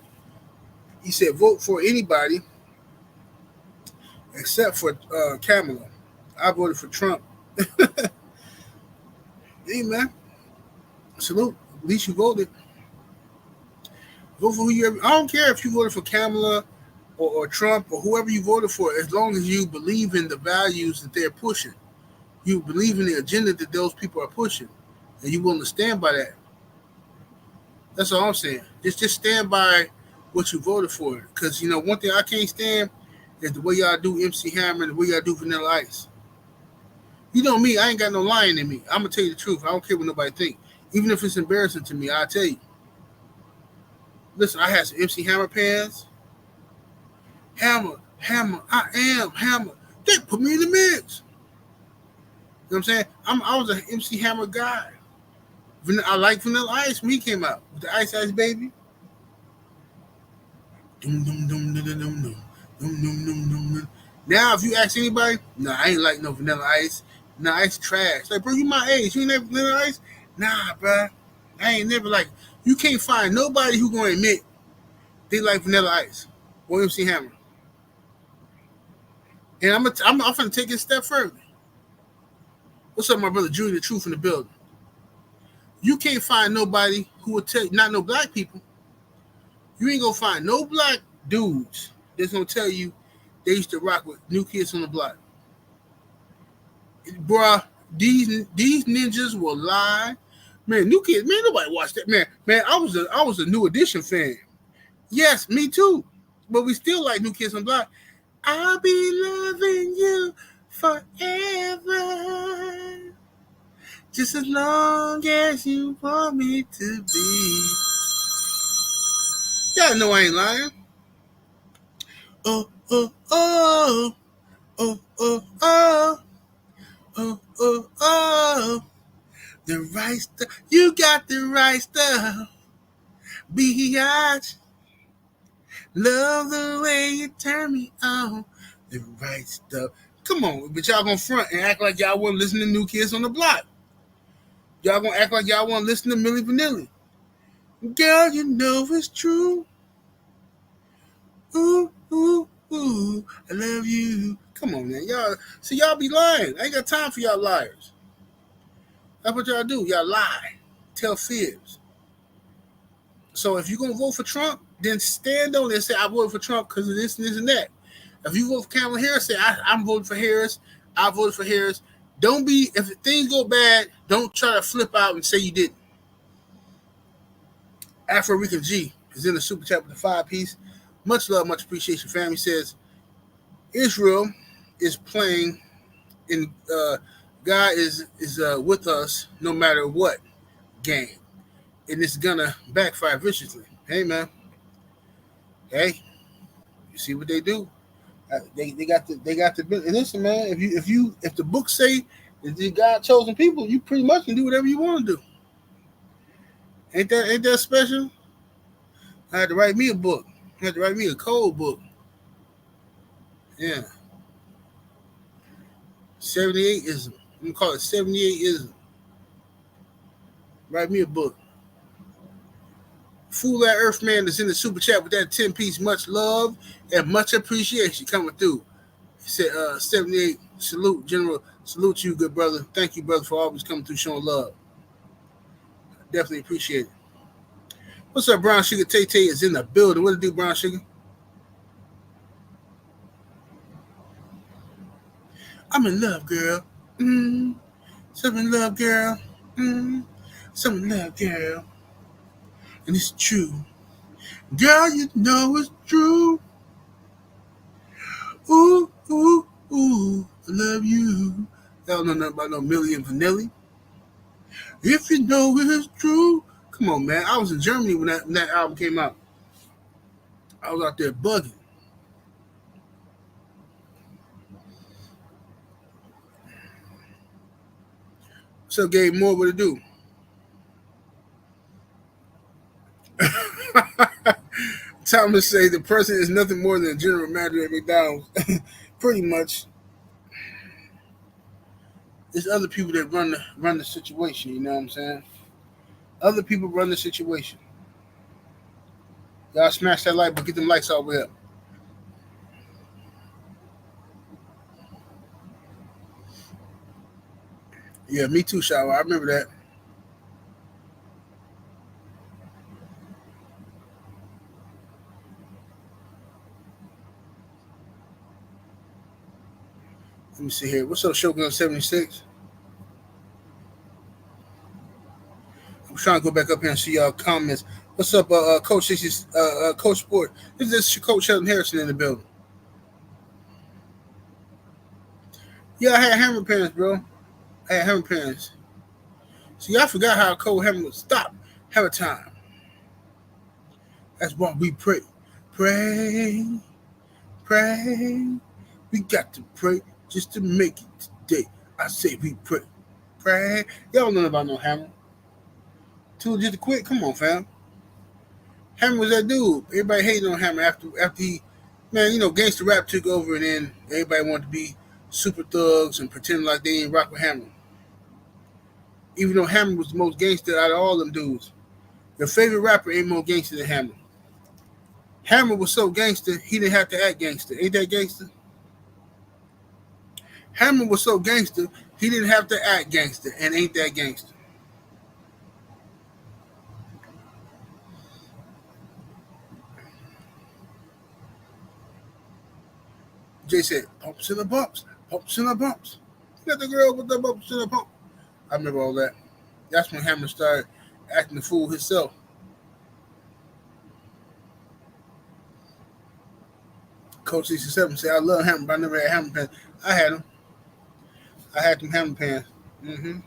He said, vote for anybody except for Kamala. I voted for Trump. Hey, man. Salute. At least you voted. Vote for who you ever. I don't care if you voted for Kamala or Trump or whoever you voted for, as long as you believe in the values that they're pushing. You believe in the agenda that those people are pushing, and you're willing to stand by that. That's all I'm saying. Just stand by what you voted for. Because, one thing I can't stand is the way y'all do MC Hammer and the way y'all do Vanilla Ice. You know me, I ain't got no lying in me. I'm going to tell you the truth. I don't care what nobody think. Even if it's embarrassing to me, I'll tell you. Listen, I had some MC Hammer pants. Hammer, I am Hammer. They put me in the mix. You know what I'm saying? I was an MC Hammer guy. I like Vanilla Ice when he came out with the Ice Ice Baby. Now, if you ask anybody, I ain't like no Vanilla Ice. Ice trash. Like, bro, you my age. You ain't never Vanilla Ice? Nah, bro. I ain't never like. You can't find nobody who gonna admit they like Vanilla Ice or MC Hammer. And I'm gonna take it a step further. What's up, my brother Julie the Truth in the building? You can't find nobody who will tell you, not no black people. You ain't gonna find no black dudes that's gonna tell you they used to rock with New Kids on the Block. Bruh, these ninjas will lie. Man, New Kids, man, nobody watched that. Man, I was a New Edition fan. Yes, me too. But we still like New Kids on the Block. I'll be loving you forever. Just as long as you want me to be. Y'all know I ain't lying. Oh, oh, oh. Oh, oh, oh. Oh, oh, oh. The right stuff. You got the right stuff. Biatch. Love the way you turn me on. The right stuff. Come on, but y'all gonna front and act like y'all want to listen to New Kids on the Block. Y'all gonna act like y'all want to listen to Milli Vanilli. Girl, you know it's true. Ooh, ooh, ooh, I love you. Come on, man. Y'all, see, y'all be lying. I ain't got time for y'all liars. That's what y'all do. Y'all lie. Tell fibs. So if you're going to vote for Trump, then stand on it and say, I voted for Trump because of this and this and that. If you vote for Kamala Harris, say, I'm voting for Harris. I voted for Harris. Don't be, if things go bad, don't try to flip out and say you didn't. Afro Rican G is in the super chat with the 5-piece. Much love, much appreciation. Family says, Israel is playing in God is with us no matter what game, and it's gonna backfire viciously. Hey man, hey, you see what they do? They got the and listen, man. If the book say that the God chosen people, you pretty much can do whatever you want to do. Ain't that special? I had to write me a book. I had to write me a code book. Yeah. 78ism. I'm gonna call it 78ism. Write me a book. Fool that Earthman is in the super chat with that 10-piece. Much love and much appreciation coming through. He said, 78, salute, General. Salute you, good brother. Thank you, brother, for always coming through showing love. Definitely appreciate it. What's up, Brown Sugar? Tay is in the building. What to do, Brown Sugar? I'm in love, girl. I'm in love, girl. I'm in love, girl. And it's true. Girl, you know it's true. Ooh, ooh, ooh, I love you. Y'all know nothing about no Milli and Vanilli. If you know it's true. Come on, man. I was in Germany when that album came out. I was out there bugging. So Gabe Moore, what to do? Thomas say the president is nothing more than a general manager at McDonald's. Pretty much. It's other people that run the situation, you know what I'm saying? Other people run the situation. Y'all smash that like, but get them lights all the way up. Yeah, me too, Shower. I remember that. Let me see here. What's up, Shogun 76? I'm trying to go back up here and see y'all comments. What's up, Coach 60, Coach Sport? This is Coach Sheldon Harrison in the building. Yeah, I had hammer pants, bro. I had hammer pants. See, I forgot how Cole Hammer would stop hammer time. That's why we pray. Pray. Pray. We got to pray just to make it today. I say we pray. Pray. Y'all know about no Hammer. Too legit to quit? Come on, fam. Hammer was that dude. Everybody hated on Hammer after he, man, you know, gangster rap took over and then everybody wanted to be super thugs and pretend like they ain't rock with Hammer. Even though Hammer was the most gangster out of all them dudes. Your favorite rapper ain't more gangster than Hammer. Hammer was so gangster, he didn't have to act gangster. Ain't that gangster? Hammer was so gangster, he didn't have to act gangster. And ain't that gangster? Jay said, bumps in the bumps, bumps in the bumps. You got the girl with the bumps in the bump. I remember all that. That's when Hammer started acting the fool himself. Coach 67 said, I love Hammer, but I never had Hammer pants. I had them. I had them Hammer pants. Mm-hmm.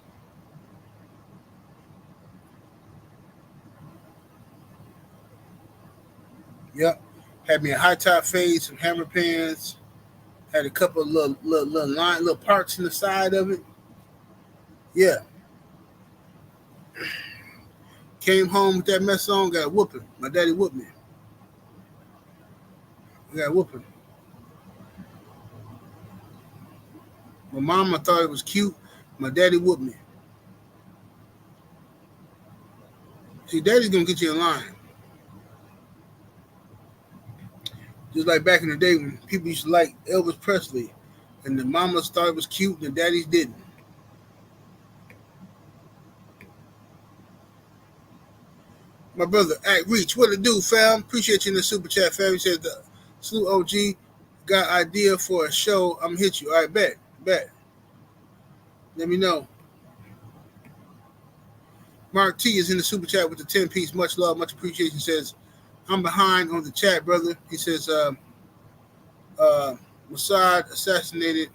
Yep. Had me a high top fade, some Hammer pants. Had a couple of little parts in the side of it. Yeah. Came home with that mess on, got a whooping. My daddy whooped me. I got a whooping. My mama thought it was cute. My daddy whooped me. See, daddy's gonna get you in line. Just like back in the day when people used to like Elvis Presley, and the mamas thought it was cute, and the daddies didn't. My brother, Act Reach, what it do, fam? Appreciate you in the super chat, fam. He said the Salute OG got idea for a show. I'm hit you. All right, bet. Let me know. Mark T is in the super chat with the 10-piece. Much love, much appreciation. He says, I'm behind on the chat, brother. He says, Mossad assassinated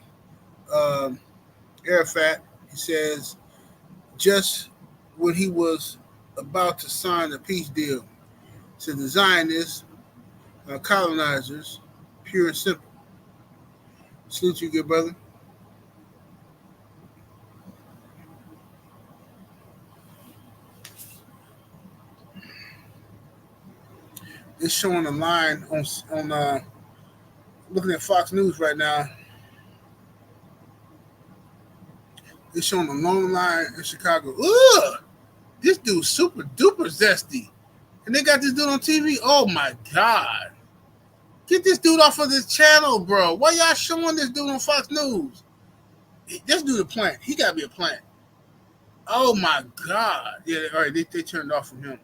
Arafat. He says, just when he was about to sign a peace deal. So the Zionists are colonizers, pure and simple. Salute you, good brother. It's showing a line on looking at Fox News right now. It's showing a long line in Chicago. Ugh! This dude's super duper zesty. And they got this dude on TV. Oh my God. Get this dude off of this channel, bro. Why y'all showing this dude on Fox News? This dude a plant. He gotta be a plant. Oh my God. Yeah, all right, they turned off from him.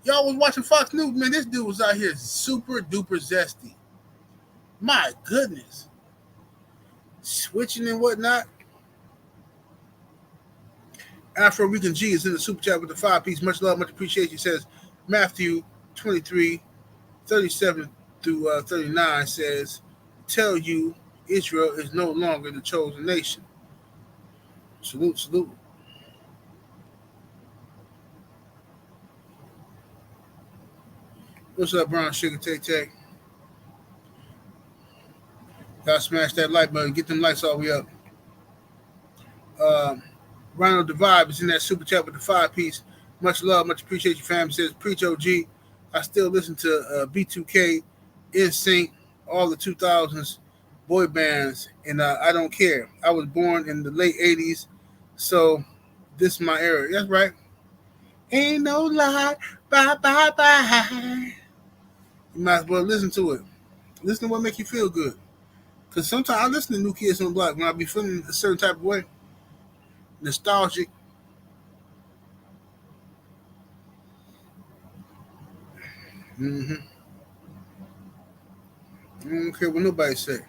Y'all was watching Fox News, man. This dude was out here super duper zesty. My goodness. Switching and whatnot. Afro Rican G is in the super chat with the 5-piece. Much love, much appreciation. He says, Matthew 23, 37 through 39 says, tell you Israel is no longer the chosen nation. Salute. What's up, Brown Sugar Tay? Gotta smash that like button. Get them lights all the way up. Ronald the Vibe is in that super chat with the 5-piece. Much love, much appreciate you, fam. He says, preach OG. I still listen to B2K, NSYNC, all the 2000s boy bands, and I don't care. I was born in the late 80s, so this is my era. That's right. Ain't no lie. Bye. You might as well listen to it. Listen to what make you feel good. Because sometimes I listen to New Kids on the Block when I be feeling a certain type of way. Nostalgic. I don't care what nobody say.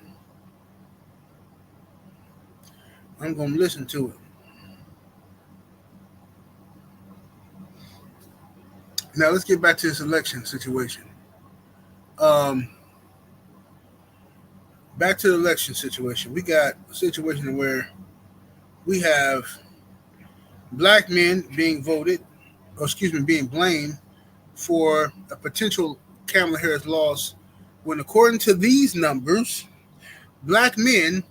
I'm going to listen to it. Now, let's get back to this election situation. Back to the election situation. We got a situation where we have black men being being blamed for a potential Kamala Harris loss when, according to these numbers, black men,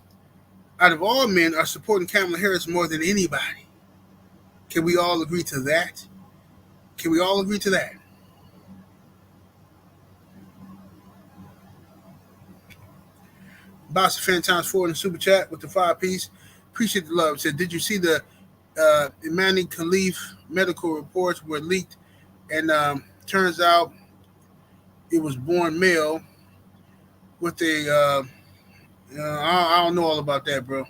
out of all men, are supporting Kamala Harris more than anybody. Can we all agree to that? Boss Fan Times 4 in the super chat with the 5-piece. Appreciate the love. Said, did you see the Imani Khalif medical reports were leaked, and turns out it was born male with a I don't know all about that, bro.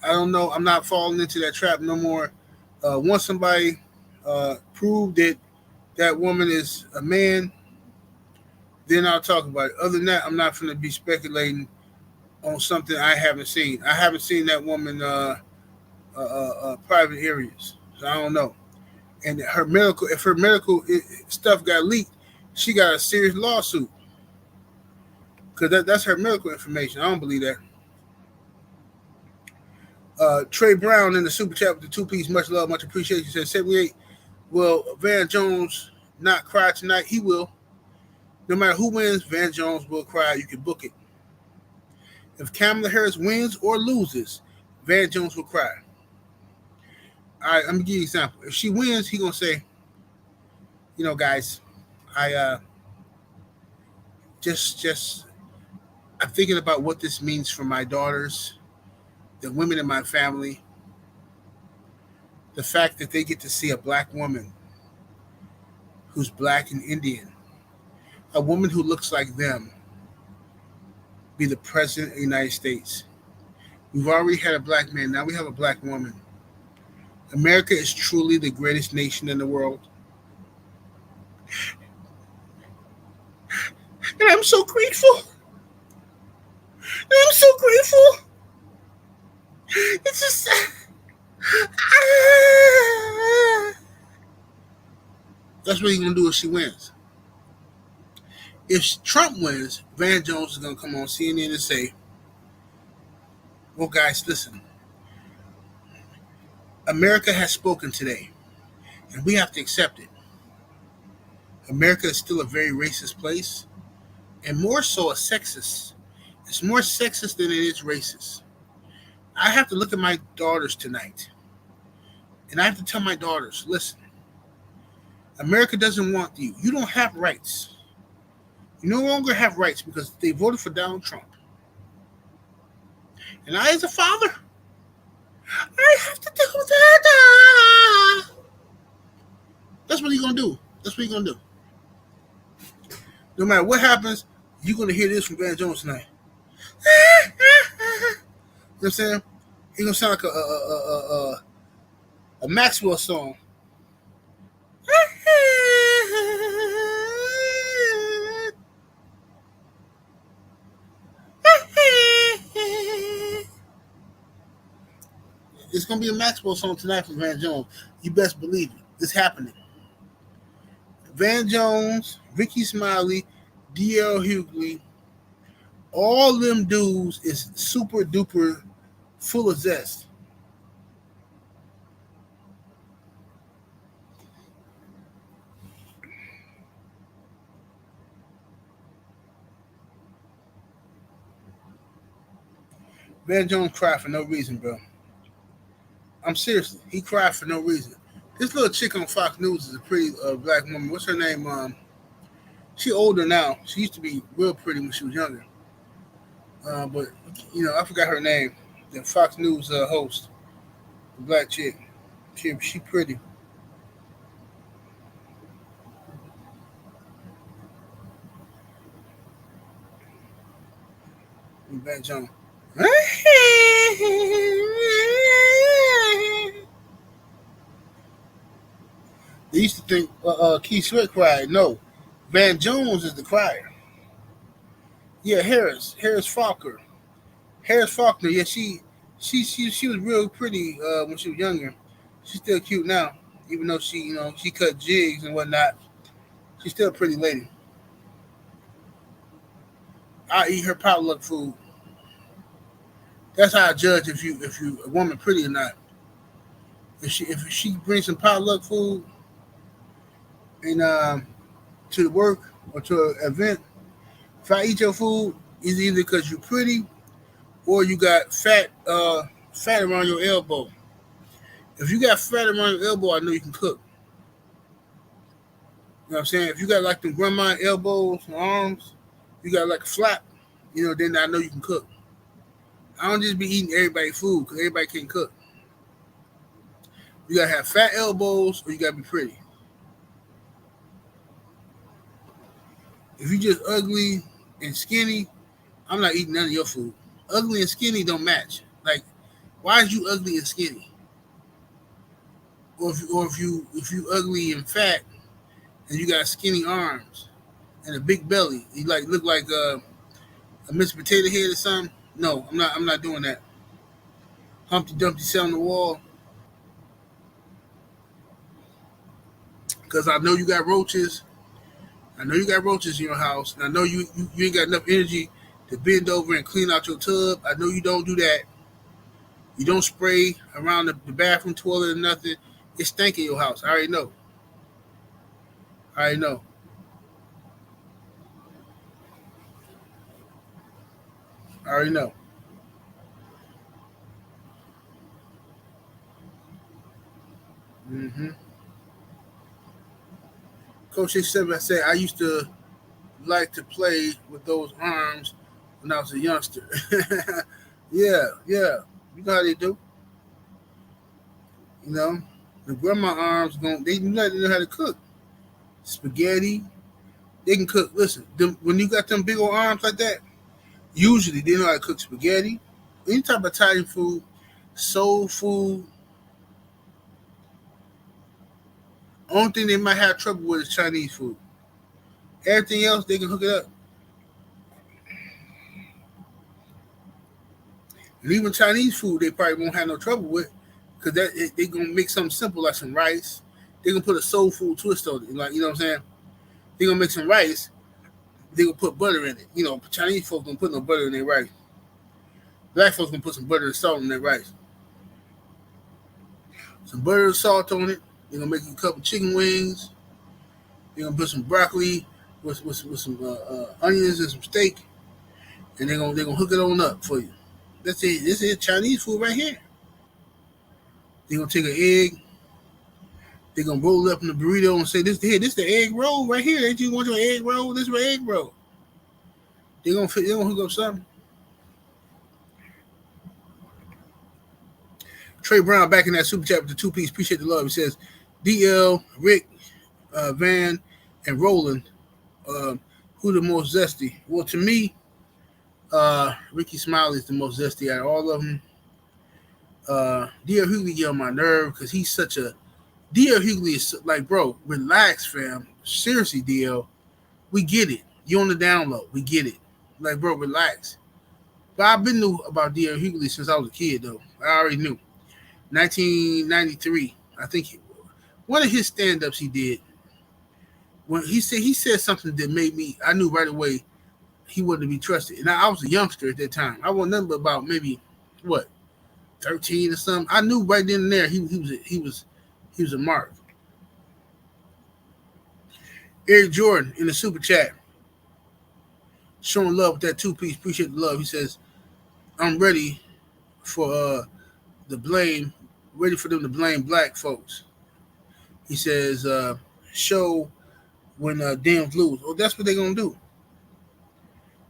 I don't know. I'm not falling into that trap no more. Once somebody proved that woman is a man, then I'll talk about it. Other than that, I'm not going to be speculating on something I haven't seen. I haven't seen that woman private areas, so I don't know. And if her medical stuff got leaked, she got a serious lawsuit because that's her medical information. I don't believe that. Trey Brown in the super chat with the 2-piece. Much love, much appreciation. Says 78. Will Van Jones not cry tonight? He will. No matter who wins, Van Jones will cry. You can book it. If Kamala Harris wins or loses, Van Jones will cry. All right, let me give you an example. If she wins, he's going to say, guys, I just I'm thinking about what this means for my daughters. the women in my family, the fact that they get to see a black woman who's black and Indian, a woman who looks like them, be the president of the United States. We've already had a black man, now we have a black woman. America is truly the greatest nation in the world. And I'm so grateful. I'm so grateful. It's just. That's what he's going to do if she wins. If Trump wins, Van Jones is going to come on CNN and say, well, guys, listen. America has spoken today, and we have to accept it. America is still a very racist place, and more so a sexist. It's more sexist than it is racist. I have to look at my daughters tonight, and I have to tell my daughters, listen, America doesn't want you. You don't have rights. You no longer have rights because they voted for Donald Trump. And I, as a father, I have to deal with that. That's what he's going to do. That's what he's going to do. No matter what happens, you're going to hear this from Van Jones tonight. You know what I'm saying? He's going to sound like a Maxwell song. It's going to be a Maxwell song tonight from Van Jones. You best believe it. It's happening. Van Jones, Ricky Smiley, D.L. Hughley, all them dudes is super duper full of zest. Van Jones cried for no reason, bro. I'm seriously, he cried for no reason. This little chick on Fox News is a pretty black woman. What's her name? She older now. She used to be real pretty when she was younger. But you know, I forgot her name. The Fox News host, the black chick. She pretty. Van Jones. They used to think Keith Sweat cried. No, Van Jones is the crier. Yeah, Harris Faulkner. Harris Faulkner. Yeah, she was real pretty when she was younger. She's still cute now, even though she cut jigs and whatnot. She's still a pretty lady. I eat her potluck food. That's how I judge if you a woman pretty or not. If she brings some potluck food and to the work or to an event, if I eat your food, it's either because you're pretty or you got fat around your elbow. If you got fat around your elbow, I know you can cook. You know what I'm saying? If you got like the grandma elbows and arms, you got like a flap, then I know you can cook. I don't just be eating everybody's food because everybody can't cook. You gotta have fat elbows or you gotta be pretty. If you just ugly and skinny, I'm not eating none of your food. Ugly and skinny don't match. Like, why is you ugly and skinny? Or if you ugly and fat and you got skinny arms and a big belly, you look like a Mr. Potato Head or something. No, I'm not doing that. Humpty Dumpty sat on the wall. Because I know you got roaches. I know you got roaches in your house. And I know you ain't got enough energy to bend over and clean out your tub. I know you don't do that. You don't spray around the bathroom toilet or nothing. It stank in your house. I already know. I already know. Mm-hmm. Coach H7, I said, I used to like to play with those arms when I was a youngster. Yeah. You know how they do. You know, the grandma arms they know how to cook spaghetti. They can cook. Listen, when you got them big old arms like that, usually they know how to cook spaghetti. Any type of Italian food, soul food. Only thing they might have trouble with is Chinese food. Everything else they can hook it up. And even Chinese food they probably won't have no trouble with because they gonna make something simple like some rice. They gonna put a soul food twist on it, like you know what I'm saying. They gonna make some rice. They gonna put butter in it. You know, Chinese folks don't put no butter in their rice. Black folks gonna put some butter and salt in their rice. Some butter and salt on it. They're gonna make you a couple chicken wings. They're gonna put some broccoli with some onions and some steak, and they're gonna hook it on up for you. That's it. This is Chinese food right here. They're gonna take an egg. They're gonna roll it up in the burrito and say, "This the egg roll right here. Ain't you want your egg roll? This is my egg roll." They're gonna hook up something. Trey Brown back in that super chat with the 2-piece. Appreciate the love. He says, DL, Rick, Van, and Roland, who the most zesty? Well, to me, Ricky Smiley is the most zesty out of all of them. D.L. Hughley get on my nerve because he's such a... D.L. Hughley is like, bro, relax, fam. Seriously, D.L. We get it. You on the down low. We get it. Like, bro, relax. But I've been knew about D.L. Hughley since I was a kid, though. I already knew. 1993, I think one of his stand-ups he did, when he said something that made me, I knew right away he wasn't to be trusted. And I was a youngster at that time. I wasn't nothing but about maybe, 13 or something. I knew right then and there he was a mark. Eric Jordan in the super chat, showing love with that 2-piece. Appreciate the love. He says, I'm ready for ready for them to blame black folks. He says, show when Dems lose. Oh, that's what they're gonna do.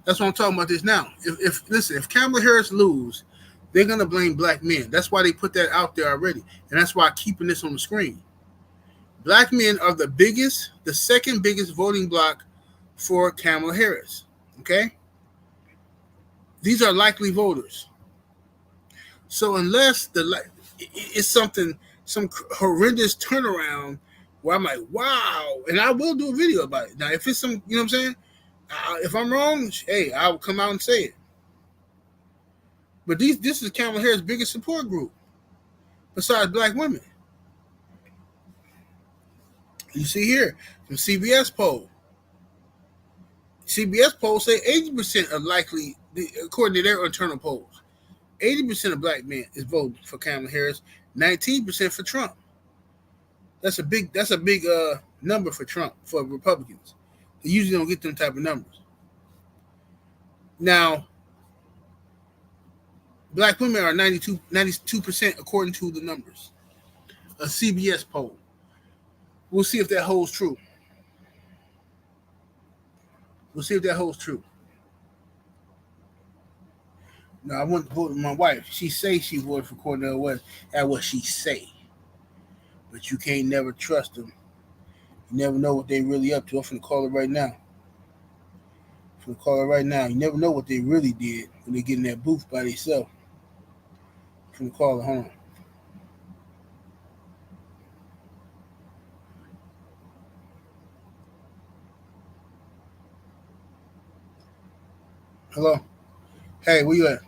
That's what I'm talking about this now. If Kamala Harris lose, they're gonna blame black men. That's why they put that out there already, and that's why I'm keeping this on the screen. Black men are the second biggest voting bloc for Kamala Harris. Okay, these are likely voters. So unless it's some horrendous turnaround where I'm like, wow, and I will do a video about it. Now, if it's some, you know what I'm saying? If I'm wrong, hey, I will come out and say it. But this is Kamala Harris' biggest support group, besides black women. You see here from CBS poll. CBS polls say 80% are likely, according to their internal polls. 80% of black men is voting for Kamala Harris, 19% for Trump. That's a big number for Trump, for Republicans. They usually don't get them type of numbers. Now, black women are 92% according to the numbers. A CBS poll. We'll see if that holds true. Now, I wouldn't vote with my wife. She say she voted for Cornel West. That's what she say. But you can't never trust them. You never know what they really up to. I'm finna call her right now. You never know what they really did when they get in that booth by themselves. I'm finna call her. Hold on. Hello? Hey, where you at?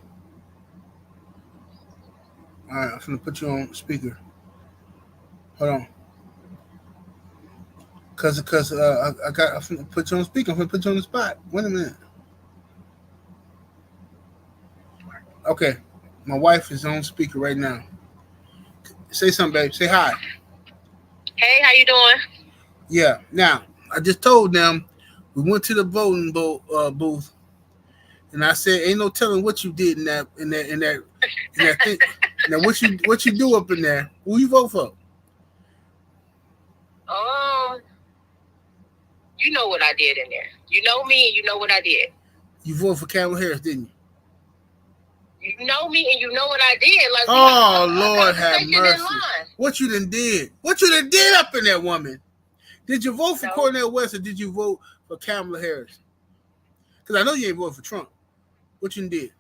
All right, I'm finna put you on speaker. Hold on. I'm finna put you on speaker. I'm finna put you on the spot. Wait a minute. Okay. My wife is on speaker right now. Say something, babe. Say hi. Hey, how you doing? Yeah. Now, I just told them we went to the voting booth, and I said, "Ain't no telling what you did in that thing." Now, what you do up in there? Who you vote for? You know what I did in there. You know me, and you know what I did. You voted for Kamala Harris, didn't you? You know me and you know what I did. Like, oh, Lord have in mercy. line. What you done did? What you done did up in that woman? Did you vote for No. Cornel West or did you vote for Kamala Harris? Because I know you ain't voting for Trump. What you done did?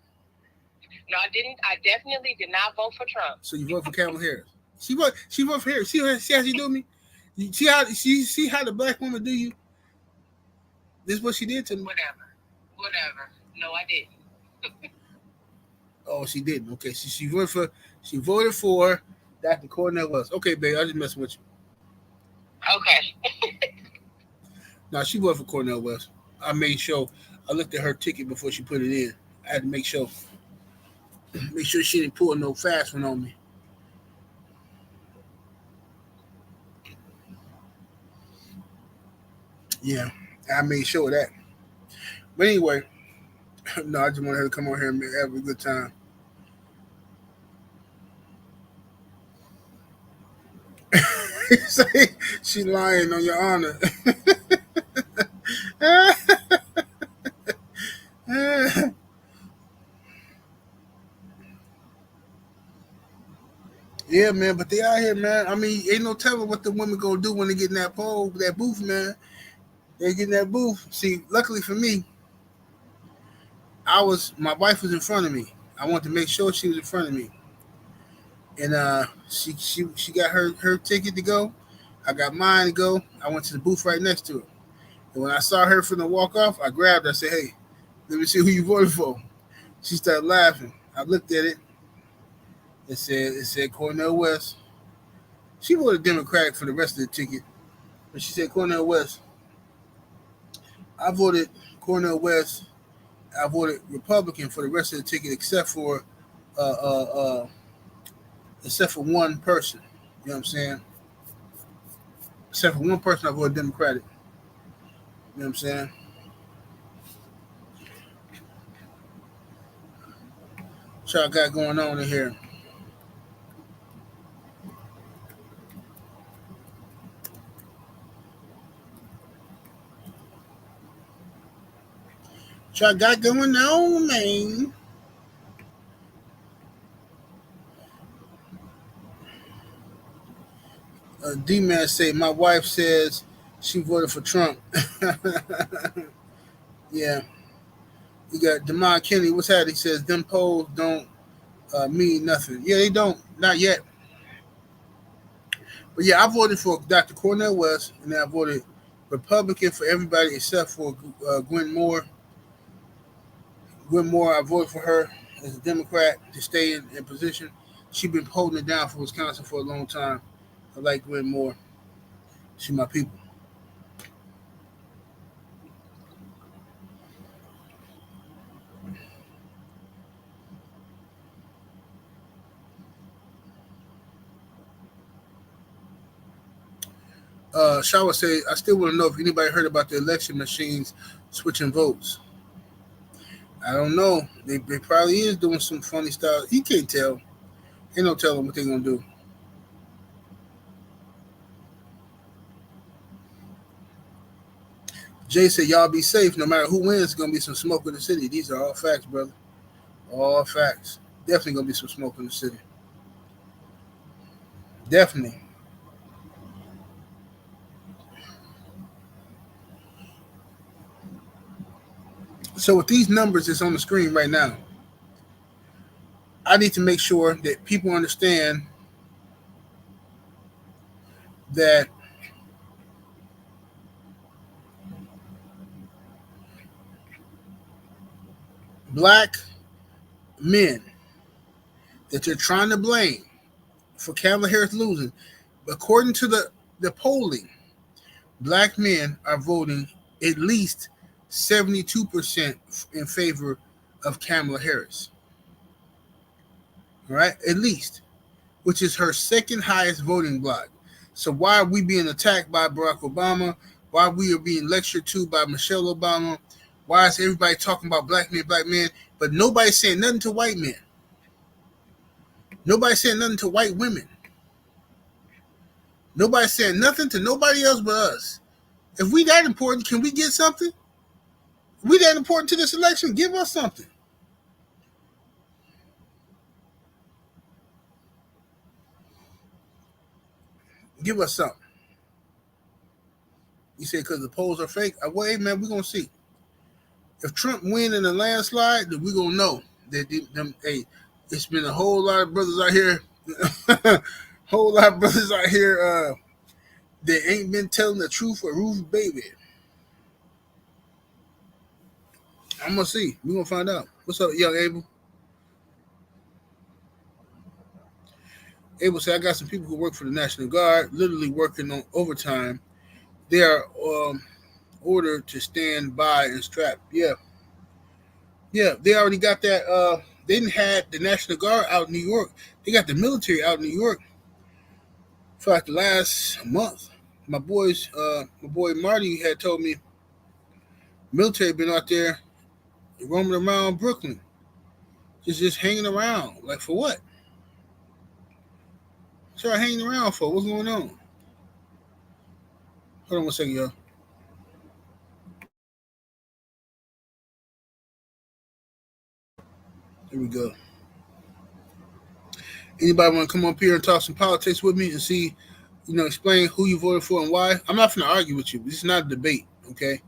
No, I didn't. I definitely did not vote for Trump. So you voted for Kamala Harris. She voted for Harris. See how she do me? See how the black woman do you? This is what she did to me. Whatever. No, I didn't. Oh, she didn't. Okay, she voted for Dr. Cornel West. Okay, babe, I just messing with you. Okay. No, she voted for Cornel West. I made sure I looked at her ticket before she put it in. I had to make sure she didn't pull no fast one on me. Yeah, I made sure of that. But anyway, no, I just wanted her to come on here and have a good time. She lying on your honor. Yeah, man, but they out here, man. I mean, ain't no telling what the women gonna do when they get in that pole, that booth, man. They get in that booth. See, luckily for me, my wife was in front of me. I wanted to make sure she was in front of me, and she got her ticket to go. I got mine to go. I went to the booth right next to her, and when I saw her from the walk off, I grabbed her. I said, "Hey, let me see who you voted for." She started laughing. I looked at it. It said Cornel West. She voted Democratic for the rest of the ticket, but she said Cornel West. I voted Cornel West. I voted Republican for the rest of the ticket, except for one person. You know what I'm saying? Except for one person, I voted Democratic. You know what I'm saying? What y'all got going on in here? What y'all got going on, man? D-Man say, my wife says she voted for Trump. Yeah. You got Demond Kennedy. What's that? He says, them polls don't mean nothing. Yeah, they don't. Not yet. But yeah, I voted for Dr. Cornel West, and then I voted Republican for everybody except for Gwen Moore. Gwen Moore, I voted for her as a Democrat to stay in position. She's been holding it down for Wisconsin for a long time. I like Gwen Moore. She's my people. Shawa say, I still want to know if anybody heard about the election machines switching votes. I don't know. They probably is doing some funny stuff. He can't tell. Ain't no telling what they're going to do. Jay said, y'all be safe. No matter who wins, it's going to be some smoke in the city. These are all facts, brother. All facts. Definitely going to be some smoke in the city. Definitely. So with these numbers that's on the screen right now, I need to make sure that people understand that black men that you're trying to blame for Kamala Harris losing, according to the polling, black men are voting at least 72% in favor of Kamala Harris. All right? At least, which is her second highest voting block. So why are we being attacked by Barack Obama? Why we are being lectured to by Michelle Obama? Why is everybody talking about black men, but nobody's saying nothing to white men? Nobody's saying nothing to white women. Nobody's saying nothing to nobody else but us. If we that important, can we get something? If we that important to this election, give us something. Give us something. You say because the polls are fake. Well, hey man, we're gonna see. If Trump win in a landslide, then we're gonna know that hey, it's been a whole lot of brothers out here, whole lot of brothers out here that ain't been telling the truth or roof baby. I'm gonna see. We're gonna find out. What's up, young Abel? Abel said, I got some people who work for the National Guard, literally working on overtime. They are ordered to stand by and strap. Yeah, yeah. They already got that. They didn't have the National Guard out in New York. They got the military out in New York for like the last month. My boy Marty had told me military been out there roaming around Brooklyn, just hanging around. Like for what? Start hanging around for? What's going on? Hold on one second, y'all. Here we go. Anybody want to come up here and talk some politics with me and see, explain who you voted for and why? I'm not going to argue with you. This is not a debate, okay?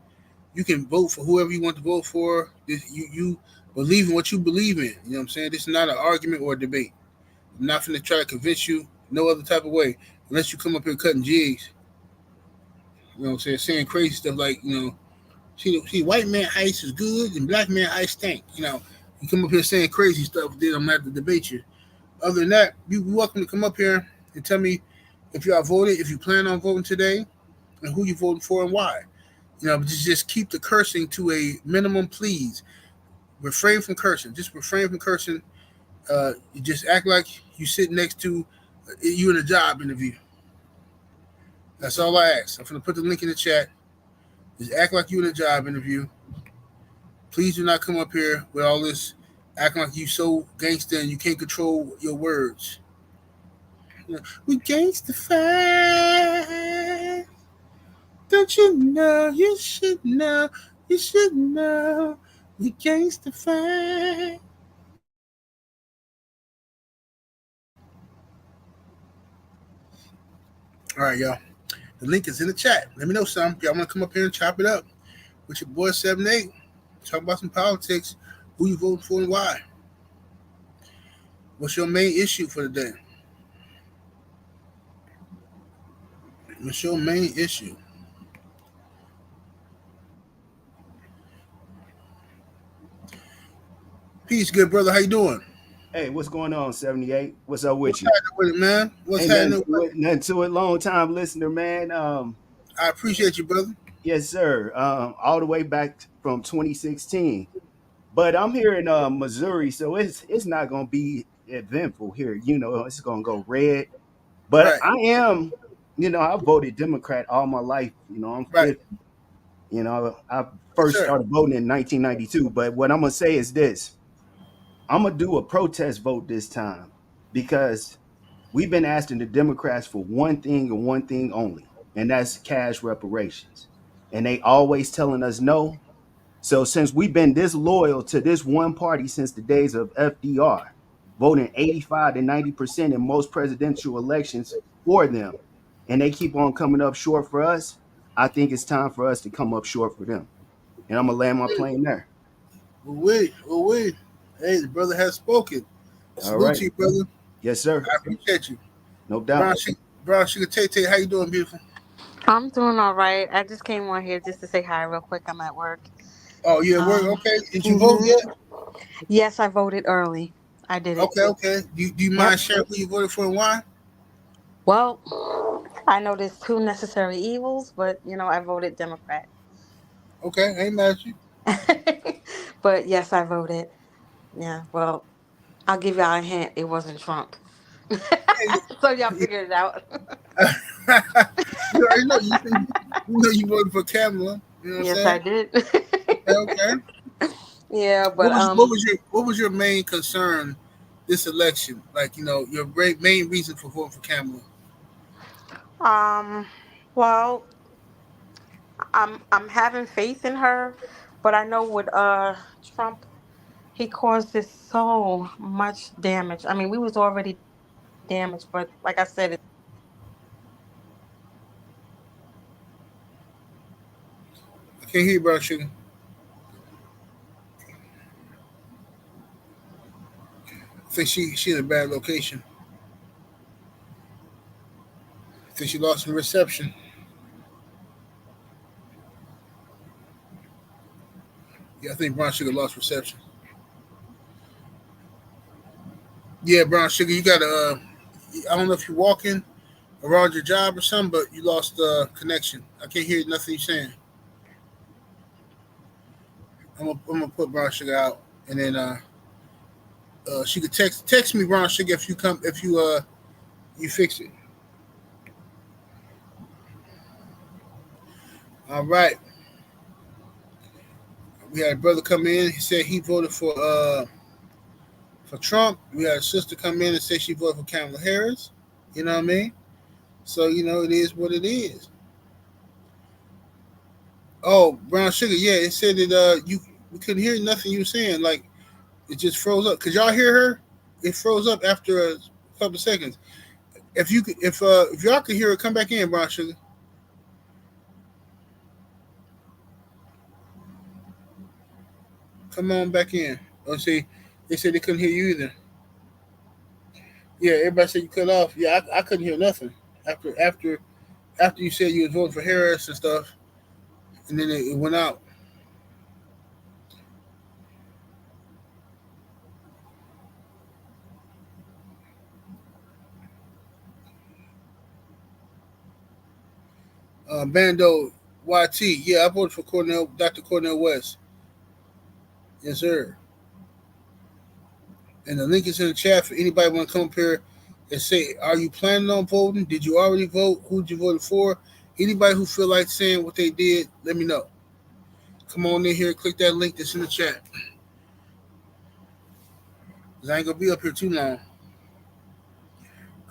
You can vote for whoever you want to vote for. You believe in what you believe in. You know what I'm saying? This is not an argument or a debate. I'm not going to try to convince you no other type of way unless you come up here cutting jigs. You know what I'm saying? Saying crazy stuff like, see, white man ice is good and black man ice stink. You come up here saying crazy stuff, then I'm not to debate you. Other than that, you're welcome to come up here and tell me if you are voted, if you plan on voting today, and who you voting for and why. But just keep the cursing to a minimum, please. Refrain from cursing. Just refrain from cursing. You just act like you sit next to you in a job interview. That's all I ask. I'm gonna put the link in the chat. Just act like you in a job interview. Please do not come up here with all this acting like you so gangster and you can't control your words. We gangsta fight. Don't you know? You should know. You should know. We gangsta fight. All right, y'all. The link is in the chat. Let me know something. Y'all want to come up here and chop it up with your boy 7-8. Talk about some politics. Who you voting for and why? What's your main issue for the day? What's your main issue? Peace, good brother. How you doing? Hey, what's going on, 78? What's up with What's you? happening with it, man? What's Ain't nothing happening to with it, nothing to it. Long time listener, man. it? I appreciate you, brother. Yes, sir. All the way back from 2016. But I'm here in Missouri, so it's not gonna be eventful here. It's gonna go red. But Right, I am, I voted Democrat all my life. I'm right. 50. I Yes, first sir. started voting in 1992. But what I'm gonna say is this: I'm gonna do a protest vote this time because we've been asking the Democrats for one thing and one thing only, and that's cash reparations. And they always telling us no. So since we've been this loyal to this one party since the days of FDR, voting 85 to 90% in most presidential elections for them, and they keep on coming up short for us, I think it's time for us to come up short for them. And I'm gonna land my plane there. We. Hey, the brother has spoken. All Salute right. to you, brother. Yes, sir. I appreciate you. No doubt. Brown Sugar, Brown Sugar Tay, how you doing, beautiful? I'm doing all right. I just came on here just to say hi real quick. I'm at work. Oh, you at work? Um, Okay. Did you vote hmm yet? Yes, I voted early. I did it. Okay. Do you mind Yep. sharing who you voted for and why? Well, I know there's two necessary evils, but I voted Democrat. Okay, I ain't mad at you. But yes, I voted. Yeah. Well, I'll give y'all a hint. It wasn't Trump. So y'all figured it out. You already know you voted for Kamala. You know what I'm Yes, saying? I did. Okay. Yeah, but What was your main concern this election? Like your main reason for voting for Kamala. um well, I'm having faith in her, but I know with Trump, he caused us so much damage. I mean, we was already damaged, but like I said, Can't hear you, Brown Sugar. I think she in a bad location. I think she lost some reception. Yeah, I think Brown Sugar lost reception. Yeah, Brown Sugar, you gotta. I don't know if you're walking around your job or something, but you lost connection. I can't hear nothing you're saying. I'm gonna put Brown Sugar out, and then she could text me Brown Sugar if you come if you fix it. All right, we had a brother come in. He said he voted for Trump. We had a sister come in and say she voted for Kamala Harris. You know what I mean? So it is what it is. Oh, Brown Sugar, yeah, it said that you we couldn't hear nothing you were saying. Like it just froze up. Could y'all hear her? It froze up after a couple of seconds. If y'all could hear her, come back in, Brown Sugar. Come on back in. Oh, see, they said they couldn't hear you either. Yeah, everybody said you cut off. Yeah, I couldn't hear nothing after you said you was voting for Harris and stuff, and then it went out. Bando YT. Yeah, I voted for Dr. Cornel West. Yes, sir. And the link is in the chat for anybody want to come up here and say, are you planning on voting? Did you already vote? Who did you vote for? Anybody who feel like saying what they did, let me know. Come on in here, click that link that's in the chat. Cause I ain't gonna be up here too long.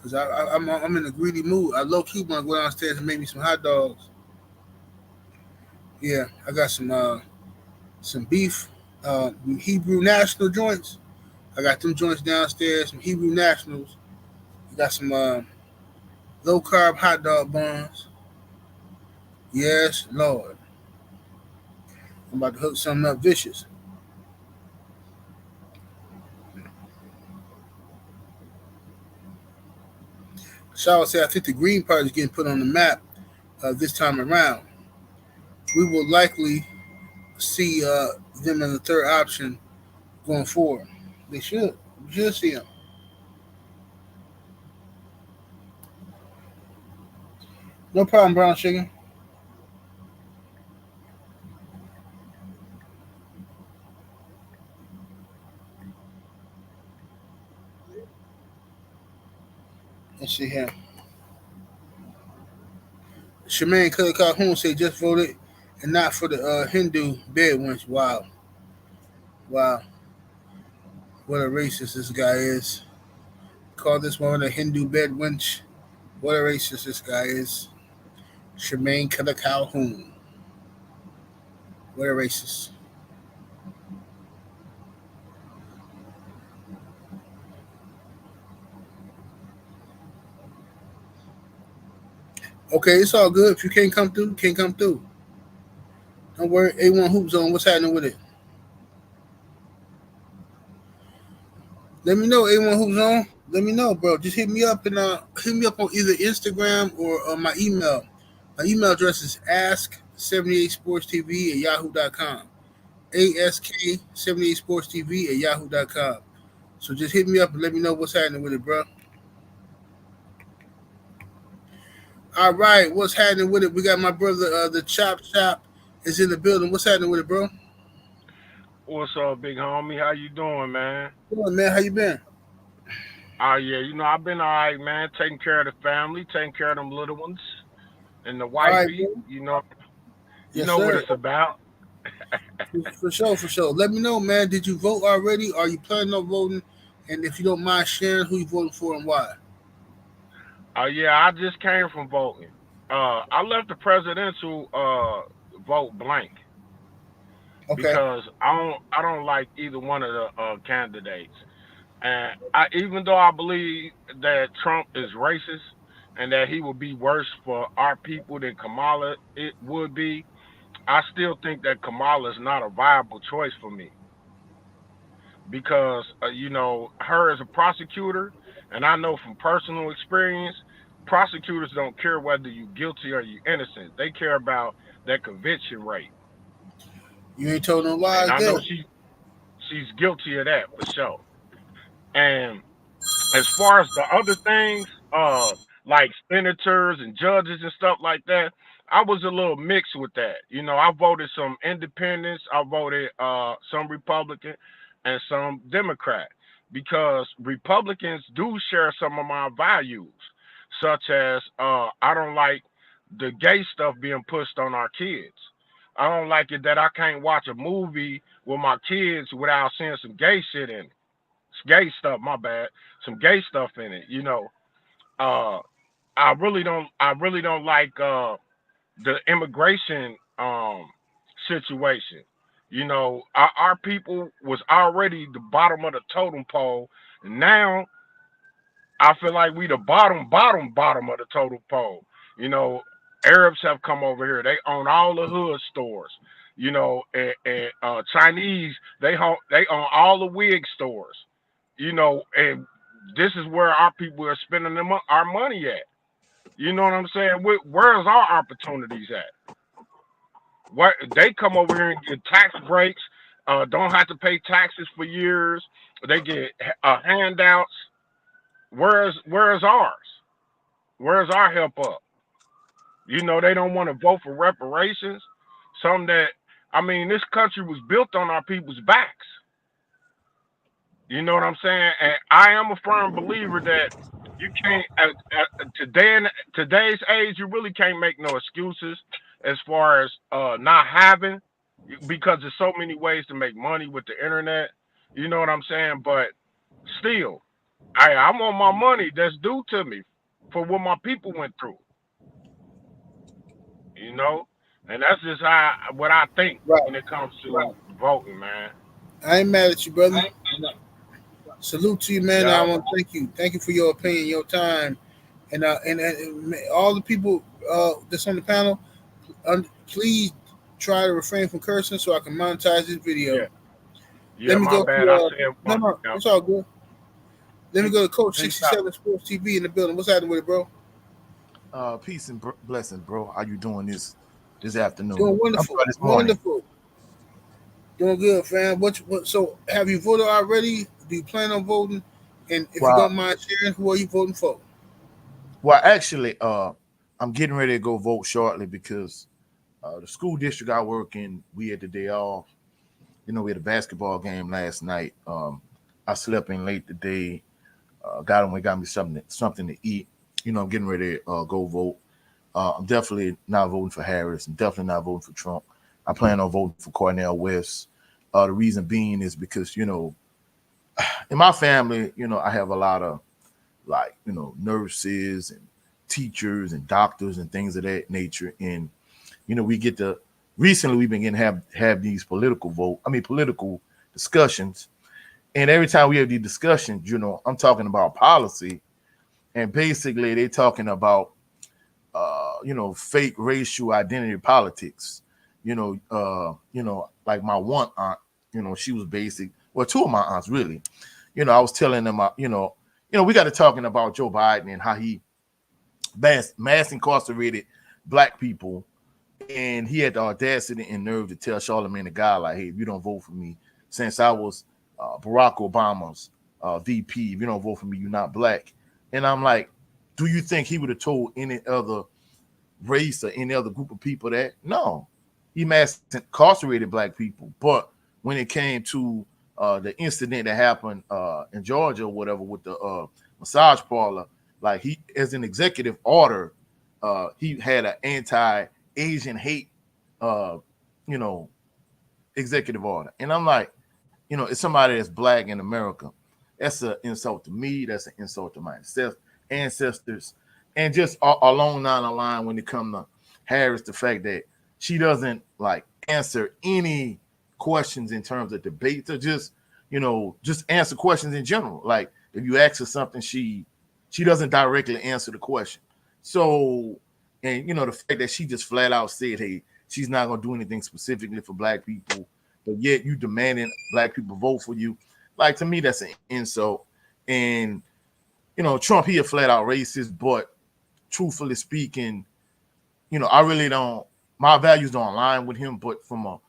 Cause I'm in a greedy mood. I low key want to go downstairs and make me some hot dogs. Yeah, I got some beef, Hebrew National joints. I got them joints downstairs, some Hebrew Nationals. I got some low carb hot dog buns. Yes, Lord. I'm about to hook something up vicious. Shaw said, I think the Green Party is getting put on the map this time around. We will likely see them in the third option going forward. They should. We should see them. No problem, Brown Sugar. Let's see here. Shemaine Color Calhoun said just voted and not for the Hindu bed wench. Wow. Wow. What a racist this guy is. Call this woman a Hindu bed wench. What a racist this guy is. Shemaine Color Calhoun. What a racist. Okay, it's all good. If you can't come through, can't come through. Don't worry. A1 Hoop Zone, what's happening with it? Let me know, A1 Hoop Zone. Let me know, bro. Just hit me up and hit me up on either Instagram or my email. My email address is ask78sportstv at yahoo.com. ask78sportstv at yahoo.com. So just hit me up and let me know what's happening with it, bro. All right, what's happening with it? We got my brother, the Chop is in the building. What's happening with it, bro? What's up, big homie? How you doing, man? Good, man. How you been? Oh yeah, I've been all right, man. Taking care of the family, taking care of them little ones, and the wifey. Right, you yes, know what sir. it's about. For sure. Let me know, man. Did you vote already? Are you planning on voting? And if you don't mind sharing who you voted for and why. Yeah, I just came from voting. I left the presidential vote blank Okay. because I don't like either one of the candidates. And even though I believe that Trump is racist and that he would be worse for our people than Kamala it would be, I still think that Kamala is not a viable choice for me because her as a prosecutor, and I know from personal experience, prosecutors don't care whether you're guilty or you're innocent. They care about that conviction rate, You ain't told no and lies I there. know she's guilty of that for sure. And as far as the other things, like senators and judges and stuff like that, I was a little mixed with that. I voted some independents, I voted some Republican and some Democrat because Republicans do share some of my values, such as I don't like the gay stuff being pushed on our kids. I don't like it that I can't watch a movie with my kids without seeing some gay shit in it, gay stuff, my bad, some gay stuff in it. Uh I really don't like the immigration situation. Our people was already the bottom of the totem pole, and now I feel like we the bottom of the totem pole. You know, Arabs have come over here. They own all the hood stores. And Chinese, they own all the wig stores. And this is where our people are spending our money at. You know what I'm saying? Where's our opportunities at? What they come over here and get tax breaks, don't have to pay taxes for years. They get handouts. Where's ours? Where's our help up? They don't want to vote for reparations. Some that this country was built on our people's backs. You know what I'm saying? And I am a firm believer that you can't today's age, you really can't make no excuses as far as not having, because there's so many ways to make money with the internet. You know what I'm saying? But still, I want my money that's due to me for what my people went through. You know, and that's just what I think Right. when it comes to voting, man. I ain't mad at you, brother. Salute to you, man. I Yeah, want to thank you. Thank you for your opinion, your time, and all the people that's on the panel. Please try to refrain from cursing so I can monetize this video. yeah, yeah. Let me My go bad. to I said one. no, Yeah. it's all good. Let me go to Coach Peace out. 67 Sports TV in the building. What's happening with it, bro? Peace and blessings, bro. How you doing this afternoon? Doing I'm wonderful, sorry, this morning. wonderful. Doing good, fam. What? So, have you voted already? Do you plan on voting? And if you Well, don't mind sharing, who are you voting for? actually, I'm getting ready to go vote shortly because the school district I work in, we had the day off. We had a basketball game last night. I slept in late today. Got me something to eat. I'm getting ready to go vote. I'm definitely not voting for Harris. I'm definitely not voting for Trump. I plan on voting for Cornel West. The reason being is because, in my family, I have a lot of nurses and teachers and doctors and things of that nature. And, recently we've been getting have these political discussions. And every time we have these discussions, I'm talking about policy. And basically they're talking about, fake racial identity politics. Like my one aunt, she was basic. Well, two of my aunts really. I was telling them, we got to talking about Joe Biden and how he mass incarcerated black people, and he had the audacity and nerve to tell Charlamagne the guy, like, hey, if you don't vote for me, since I was Barack Obama's VP, if you don't vote for me, you're not black. And I'm like, do you think he would have told any other race or any other group of people that? No, he mass incarcerated black people. But when it came to the incident that happened in Georgia or whatever with the massage parlor, like he, as an executive order, he had an anti-Asian hate, executive order. And I'm like, it's somebody that's black in America. That's an insult to me. That's an insult to my ancestors. And just along down the line, when it comes to Harris, the fact that she doesn't like answer any questions in terms of debates, or just answer questions in general. Like if you ask her something, she doesn't directly answer the question. So, and the fact that she just flat out said, hey, she's not gonna do anything specifically for black people, but yet you demanding black people vote for you. Like, to me, that's an insult. And Trump, he a flat out racist, but truthfully speaking, I really don't, my values don't align with him, but from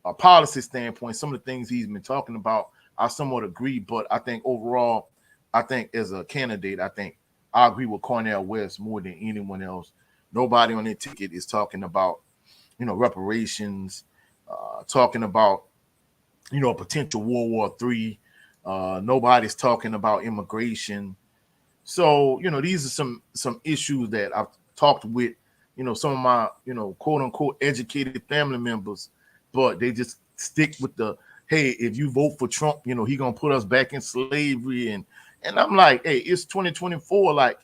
a policy standpoint, some of the things he's been talking about, I somewhat agree. But I think overall, I think as a candidate, I think I agree with Cornel West more than anyone else. Nobody on their ticket is talking about, reparations, talking about, potential World War III. Nobody's talking about immigration. So, these are some issues that I've talked with, some of my, quote unquote educated family members, but they just stick with the, hey, if you vote for Trump, he gonna put us back in slavery. And I'm like, hey, it's 2024. Like,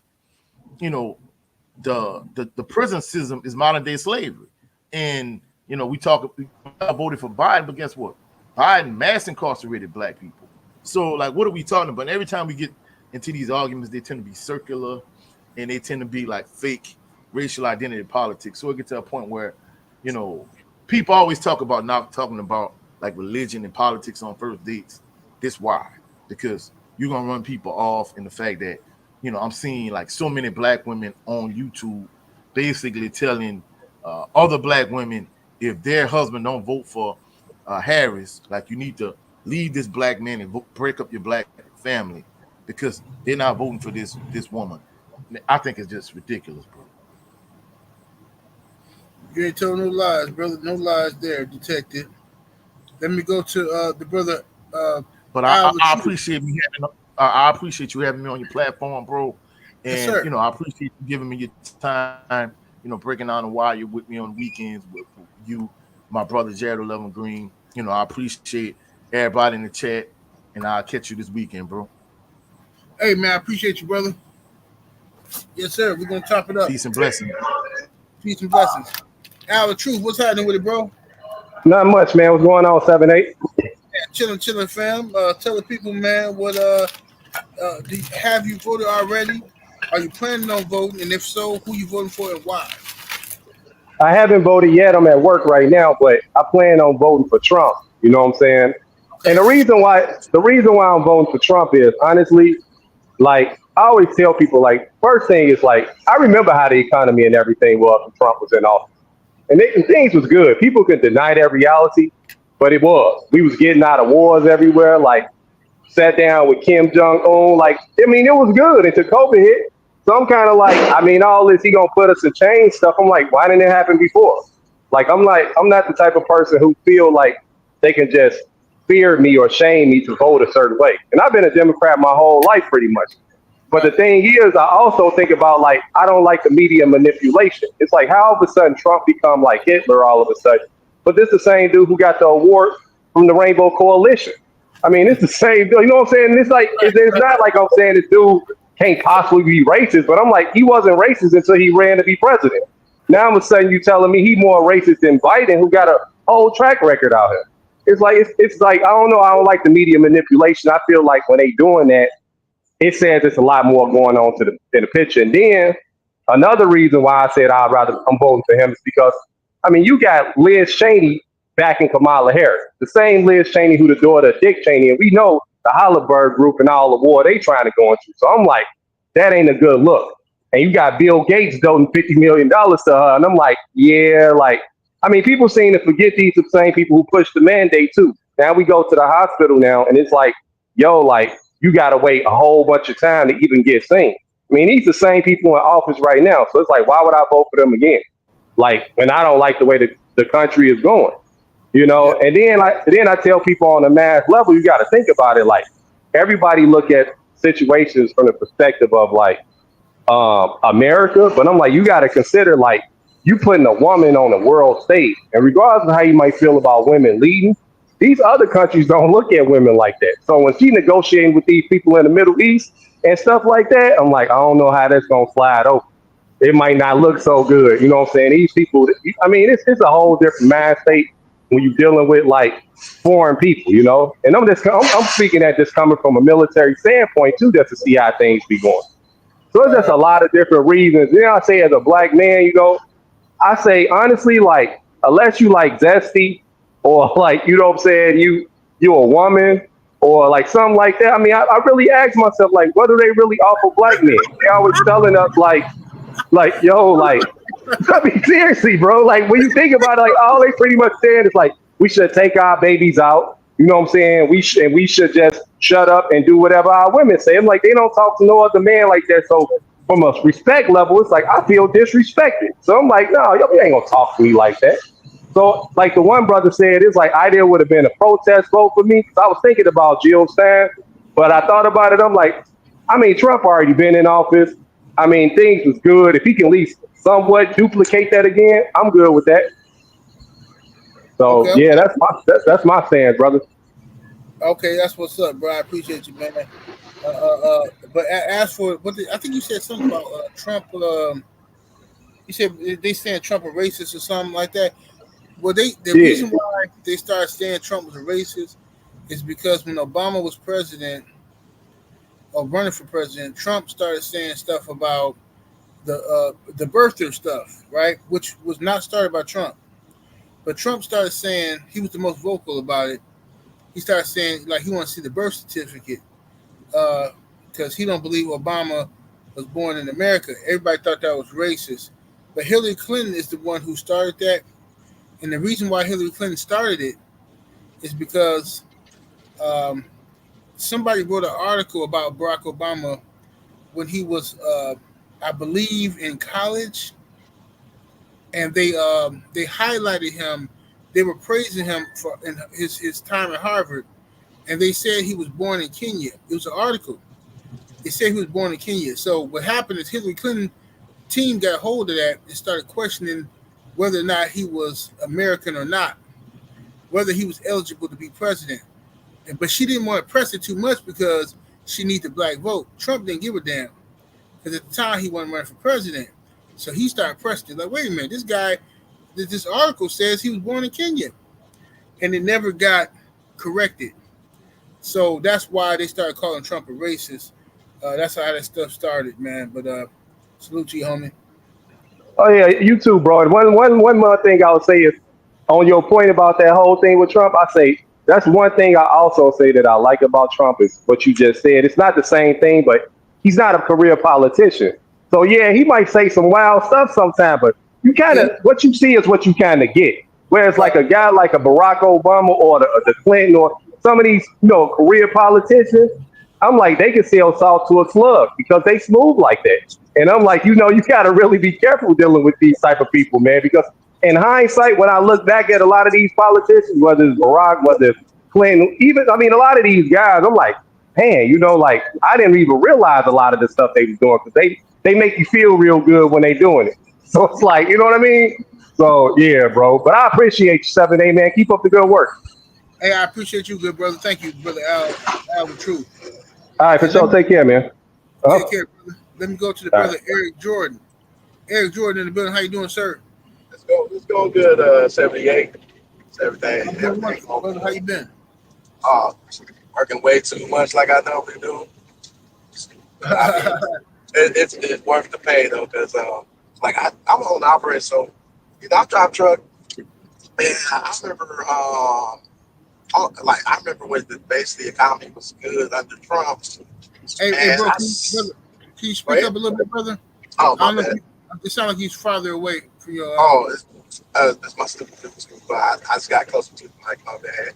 the prison system is modern day slavery. And we voted for Biden, but guess what? Biden mass incarcerated black people. So, like, what are we talking about? And every time we get into these arguments, they tend to be circular and they tend to be like fake racial identity politics. So it gets to a point where, people always talk about not talking about like religion and politics on first dates. This why? Because you're gonna run people off in the fact that, I'm seeing like so many black women on YouTube basically telling other black women, if their husband don't vote for Harris, like, you need to leave this black man and break up your black family because they're not voting for this woman. I think it's just ridiculous, bro. You ain't telling no lies, brother. No lies there, detective. Let me go to the brother. But I appreciate me having. I appreciate you having me on your platform, bro. And yes, I appreciate you giving me your time. Breaking down the wire with me on weekends with you, my brother Jared 11 Green. I appreciate everybody in the chat, and I'll catch you this weekend, bro. Hey, man, I appreciate you, brother. Yes, sir. We're gonna chop it up. Peace and blessings. Peace and blessings. Al, the truth. What's happening with it, bro? Not much, man. What's going on, 7-8? Yeah, chilling, fam. Tell the people, man, what have you voted already? Are you planning on voting? And if so, who you voting for and why? I haven't voted yet. I'm at work right now, but I plan on voting for Trump. You know what I'm saying? And the reason why I'm voting for Trump is, honestly, like, I always tell people, like, first thing is, like, I remember how the economy and everything was when Trump was in office. And things was good. People could deny that reality, but it was. We was getting out of wars everywhere, like, sat down with Kim Jong-un. Like, I mean, it was good until COVID hit. So I'm kind of like, I mean, all this, he gonna put us in change stuff. I'm like, why didn't it happen before? Like, I'm not the type of person who feel like they can just fear me or shame me to vote a certain way. And I've been a Democrat my whole life, pretty much. But the thing is, I also think about, like, I don't like the media manipulation. It's like, how all of a sudden Trump become like Hitler all of a sudden? But this is the same dude who got the award from the Rainbow Coalition. I mean, it's the same dude. You know what I'm saying? It's like, it's not like I'm saying this dude can't possibly be racist, but I'm like, he wasn't racist until he ran to be president. Now all of a sudden you telling me he more racist than Biden, who got a whole track record out here. It's like, I don't know. I don't like the media manipulation. I feel like when they doing that, it says it's a lot more going on in the picture. And then another reason why I said I'm voting for him is because, I mean, you got Liz Cheney backing Kamala Harris, the same Liz Cheney who the daughter of Dick Cheney, and we know the Hollenberg group and all the war they trying to go into. So I'm like, that ain't a good look. And you got Bill Gates donating $50 million to her, and I'm like, yeah, like, I mean, people seem to forget these are the same people who pushed the mandate too. Now we go to the hospital now, and it's like, yo, like, you got to wait a whole bunch of time to even get seen. I mean, these are the same people in office right now. So it's like, why would I vote for them again? Like, when I don't like the way the country is going, you know? And then I tell people on a mass level, you got to think about it. Like, everybody look at situations from the perspective of, like, America. But I'm like, you got to consider, like, you putting a woman on the world stage. And regardless of how you might feel about women leading, these other countries don't look at women like that. So when she negotiating with these people in the Middle East and stuff like that, I'm like, I don't know how that's going to slide over. It might not look so good. You know what I'm saying? These people, I mean, it's a whole different mind state when you're dealing with, like, foreign people, you know? And I'm speaking at this coming from a military standpoint, too, just to see how things be going. So it's just a lot of different reasons. You know, I say as a black man, you know, I say, honestly, like, unless you like zesty or like, you know what I'm saying, you're a woman or like something like that. I mean, I really ask myself, like, what do they really offer black men? They always telling us like, yo, like, I mean, seriously, bro. Like, when you think about it, like, all they pretty much saying is like, we should take our babies out. You know what I'm saying? We should just shut up and do whatever our women say. I'm like, they don't talk to no other man like that. So from a respect level, it's like I feel disrespected. So I'm like, no, you ain't gonna talk to me like that. So, like the one brother said, it's like ideal would have been a protest vote for me because I was thinking about Jill Stein, but I thought about it. I'm like, I mean, Trump already been in office. I mean, things was good. If he can at least somewhat duplicate that again, I'm good with that. So Okay, yeah, okay, that's my stand, brother. okay. That's what's up, bro. I appreciate you, man. But as for I think you said something about Trump. You said they saying Trump a racist or something like that. Well, the Yeah, reason why they started saying Trump was a racist is because when Obama was president or running for president, Trump started saying stuff about the birther stuff, right? Which was not started by Trump, but Trump started saying he was the most vocal about it. He started saying like he wants to see the birth certificate because he don't believe Obama was born in America. Everybody thought that was racist, but Hillary Clinton is the one who started that, and the reason why Hillary Clinton started it is because um, somebody wrote an article about Barack Obama when he was, I believe, in college, and they highlighted him. They were praising him for in his time at Harvard, and they said he was born in Kenya. It was an article. They said he was born in Kenya. So what happened is Hillary Clinton team got hold of that and started questioning whether or not he was American or not, whether he was eligible to be president. But she didn't want to press it too much because she needed the black vote. Trump didn't give a damn because at the time he wasn't running for president. So he started pressing it. Like, wait a minute, this guy, this article says he was born in Kenya, and it never got corrected. So that's why they started calling Trump a racist. That's how that stuff started, man. But salute to you, homie. oh yeah, you too, bro. And one more thing I would say is on your point about that whole thing with Trump. I say that's one thing I also say that I like about Trump is what you just said. It's not the same thing, but he's not a career politician. So yeah, he might say some wild stuff sometimes, but you kind Yeah, of what you see is what you kind of get. Whereas right. like a guy like a Barack Obama or the Clinton or some of these career politicians, I'm like they can sell salt to a slug because they smooth like that. And I'm like, you got to really be careful dealing with these type of people, man, because in hindsight, when I look back at a lot of these politicians, whether it's Barack, whether it's Clinton, even I mean, a lot of these guys, I'm like, man, like I didn't even realize a lot of the stuff they was doing because they make you feel real good when they doing it. So it's like, you know what I mean? So yeah, bro. But I appreciate you, 7A, man. Keep up the good work. Hey, I appreciate you, good brother. Thank you, brother Al the Truth. All right, for And let sure. me Take care, man. take Uh-huh. care, brother. Let me go to the All right. brother Eric Jordan. Eric Jordan in the building. How you doing, sir? Let's go. Let's go good. 78. It's everything. I'm doing Everything wonderful, going brother. How good. you been? Uh, Working way too much like I normally do. But I mean, it's worth the pay though, because like I'm on operator, so I drive truck, and I remember I remember when basically the economy was good under Trump, Hey, and bro, I brother, can you go speak ahead. up a little bit, brother? Oh I my don't know if bad. it sounds like he's farther away from your. Oh, it's my stupid but I just got closer to the mic. My bad.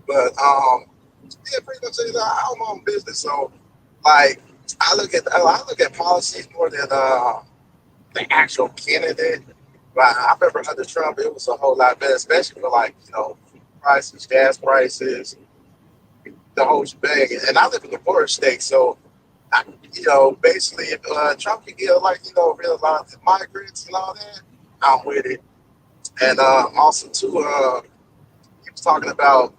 But yeah, pretty much I'm on business. So like I look at policies more than the actual candidate. But I remember under Trump, it was a whole lot better, especially for like prices, gas prices, the whole shebang. And I live in the border state, so basically, if Trump can get real lot of migrants and all that, I'm with it. And also too, he was talking about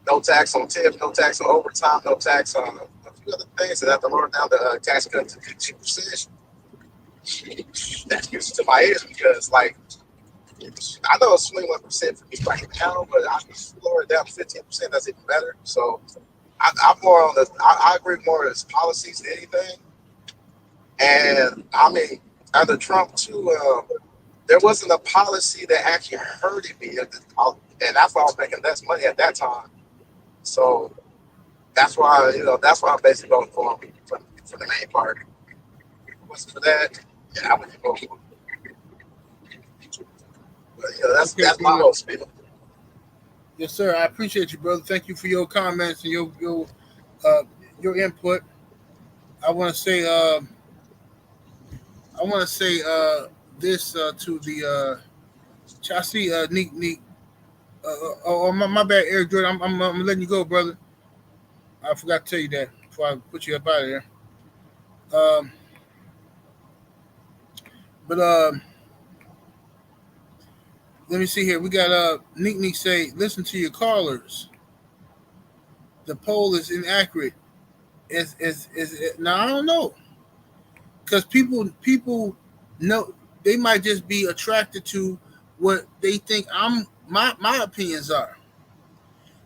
no tax on tips, no tax on overtime, no tax on a few other things that have to lower down the tax cut to 50%. That gets to my ears because, like, I know it's 21% for me right now, but I can lower it down to 15%. That's even better. So I'm more on I agree more as policies than anything. And I mean, Under Trump too, there wasn't a policy that actually hurted me, and that's why I was making less money at that time. So that's why that's why I'm basically voting for the main party. If it wasn't for that, yeah, I wouldn't vote for it. But that's my whole spiel. Yes, sir. I appreciate you, brother. Thank you for your comments and your input. I want to say this to the I see Neek. My bad, Eric Jordan. I'm letting you go, brother. I forgot to tell you that before I put you up out of there. Um, but let me see here. We got Neek say, listen to your callers. The poll is inaccurate. Is now I don't know, because people know, they might just be attracted to what they think my opinions are.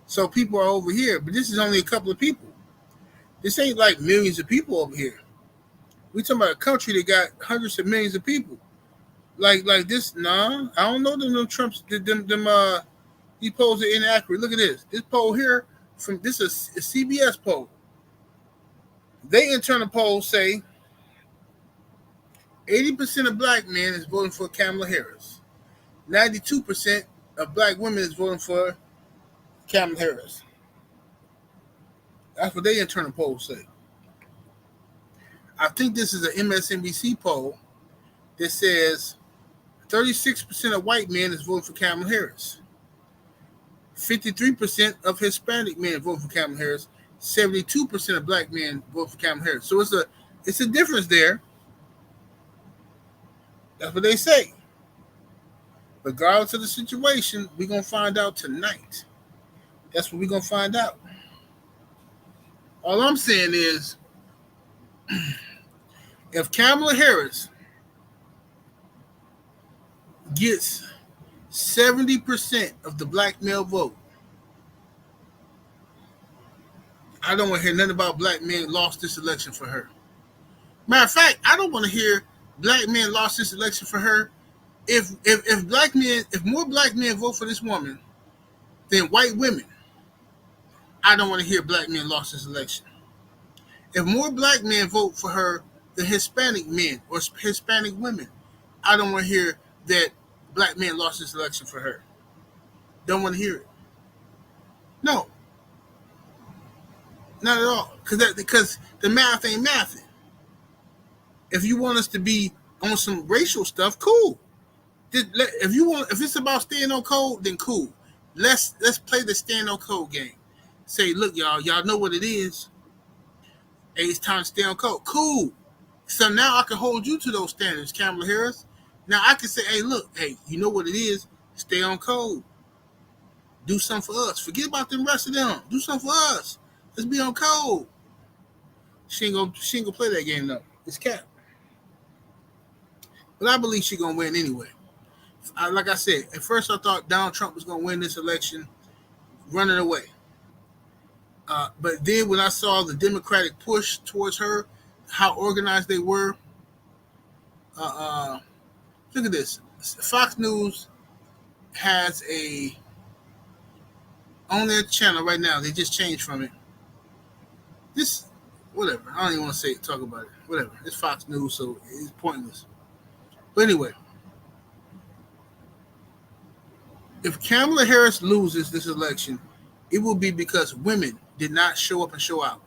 So people are over here, but this is only a couple of people. This ain't like millions of people over here. We talking about a country that got hundreds of millions of people. Like this, nah, I don't know them Trumps, these polls are inaccurate. Look at this. This poll here, this is a CBS poll. They internal polls say 80% of black men is voting for Kamala Harris. 92% of black women is voting for Kamala Harris. That's what they internal polls say. I think this is an MSNBC poll that says 36% of white men is voting for Kamala Harris. 53% of Hispanic men vote for Kamala Harris. 72% of black men vote for Kamala Harris. So it's a difference there. That's what they say. Regardless of the situation, we're going to find out tonight. That's what we're going to find out. All I'm saying is, if Kamala Harris gets 70% of the black male vote, I don't want to hear nothing about black men lost this election for her. Matter of fact, I don't want to hear black men lost this election for her. If more black men vote for this woman than white women, I don't want to hear black men lost this election. If more black men vote for her than Hispanic men or Hispanic women, I don't want to hear that black men lost this election for her. Don't want to hear it. No. Not at all. Because the math ain't mathing. If you want us to be on some racial stuff, cool. If it's about staying on code, then cool. Let's play the stand on code game. Say, look, y'all know what it is. Hey, it's time to stay on code. Cool. So now I can hold you to those standards, Kamala Harris. Now I can say, hey, you know what it is. Stay on code. Do something for us. Forget about the rest of them. Do something for us. Let's be on code. She ain't gonna play that game though. It's cap. But I believe she's gonna win anyway. Like I said, at first I thought Donald Trump was gonna win this election, running away. But then when I saw the Democratic push towards her, how organized they were, look at this. Fox News has on their channel right now. They just changed from it. This, whatever. I don't even want to talk about it. Whatever. It's Fox News, so it's pointless. But anyway, if Kamala Harris loses this election, it will be because women did not show up and show out.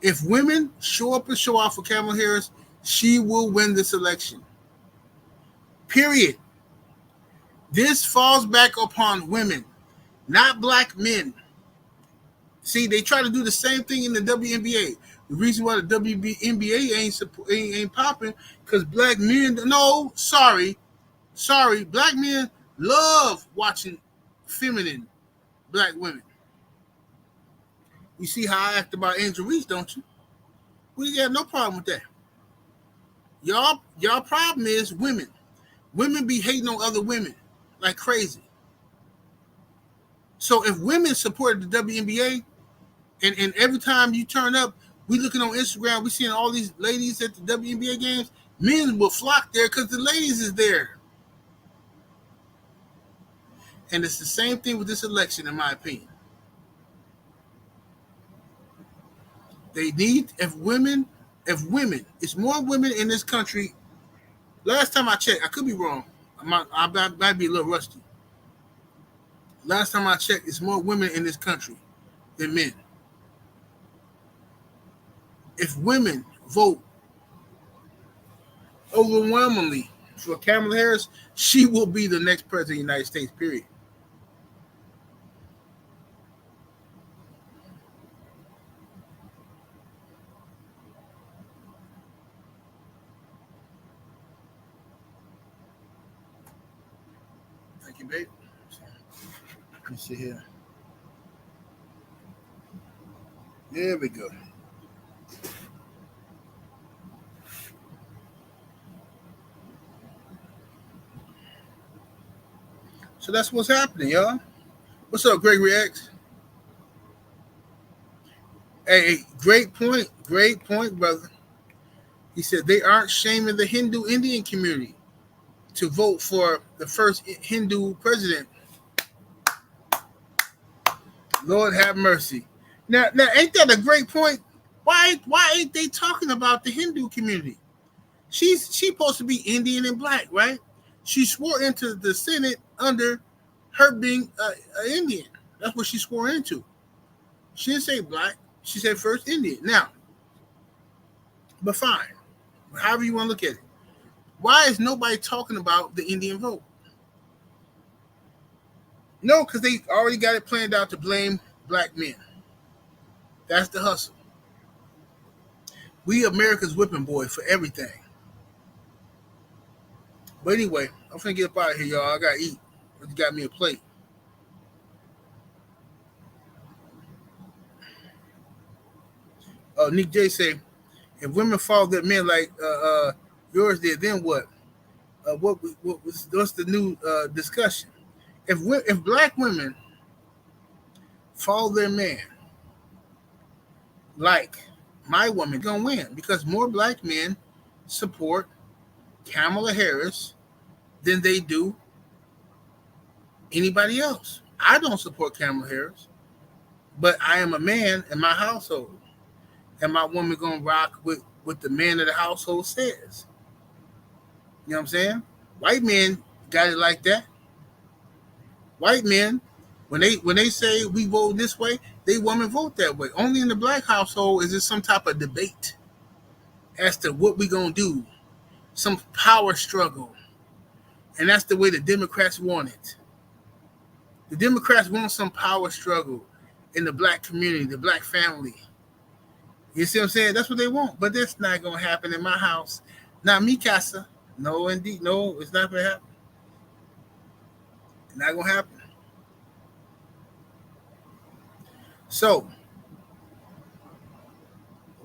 If women show up and show out for Kamala Harris, she will win this election. Period. This falls back upon women, not black men. See, they try to do the same thing in the WNBA. The reason why the WNBA ain't popping because black men. No, sorry, black men love watching feminine black women. You see how I act about Angel Reese, don't you? We got no problem with that. Y'all problem is women. Women be hating on other women like crazy. So if women supported the WNBA, and every time you turn up, we looking on Instagram, we seeing all these ladies at the WNBA games, Men will flock there because the ladies is there. And it's the same thing with this election, in my opinion. They need, if women, it's more women in this country. Last time I checked, I could be wrong. I might be a little rusty. Last time I checked, it's more women in this country than men. If women vote overwhelmingly for Kamala Harris, she will be the next president of the United States, period. Thank you, babe. Let me see here. There we go. So that's what's happening, y'all. What's up, Gregory X? Hey, great point, brother. He said they aren't shaming the Hindu Indian community to vote for the first Hindu president. Lord have mercy. Now, ain't that a great point? Why ain't they talking about the Hindu community? She's supposed to be Indian and black, right? She swore into the Senate under her being Indian. That's what she swore into. She didn't say black. She said first Indian. Now, but fine. However you want to look at it. Why is nobody talking about the Indian vote? No, because they already got it planned out to blame black men. That's the hustle. We America's whipping boy for everything. But anyway, I'm finna get up out of here, y'all. I gotta eat. I got me a plate. Nick J say, if women follow their men like yours did, then what? What's the new discussion? If black women follow their man like my woman, gonna win because more black men support Kamala Harris than they do anybody else. I don't support Kamala Harris, but I am a man in my household. And my woman gonna rock with what the man of the household says. You know what I'm saying? White men got it like that. White men, when they say we vote this way, they women vote that way. Only in the black household is there some type of debate as to what we gonna do, some power struggle, and that's the way the Democrats want it. The Democrats want some power struggle in the black community, the black family. You see what I'm saying? That's what they want. But that's not going to happen in my house. Not me, Casa. No, indeed. No, it's not going to happen. It's not going to happen. So,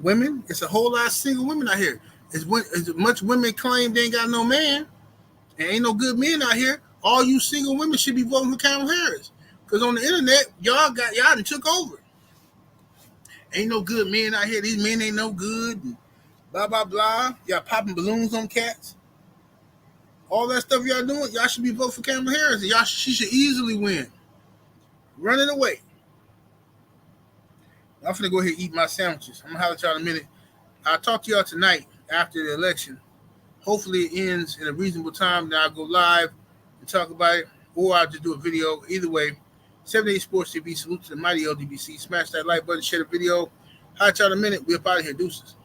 women, it's a whole lot of single women out here. As much women claim they ain't got no man, and ain't no good men out here, all you single women should be voting for Kamala Harris. Because on the internet, y'all done took over. Ain't no good men out here. These men ain't no good. And blah, blah, blah. Y'all popping balloons on cats. All that stuff y'all doing, y'all should be voting for Kamala Harris. She should easily win. Running away. I'm finna go ahead and eat my sandwiches. I'm gonna holler at y'all in a minute. I'll talk to y'all tonight after the election. Hopefully it ends in a reasonable time. Then I'll go live and talk about it. Or I'll just do a video. Either way. 78 Sports TV, salute to the mighty LDBC. Smash that like button, share the video. Hi, y'all in a minute. We up out of here. Deuces.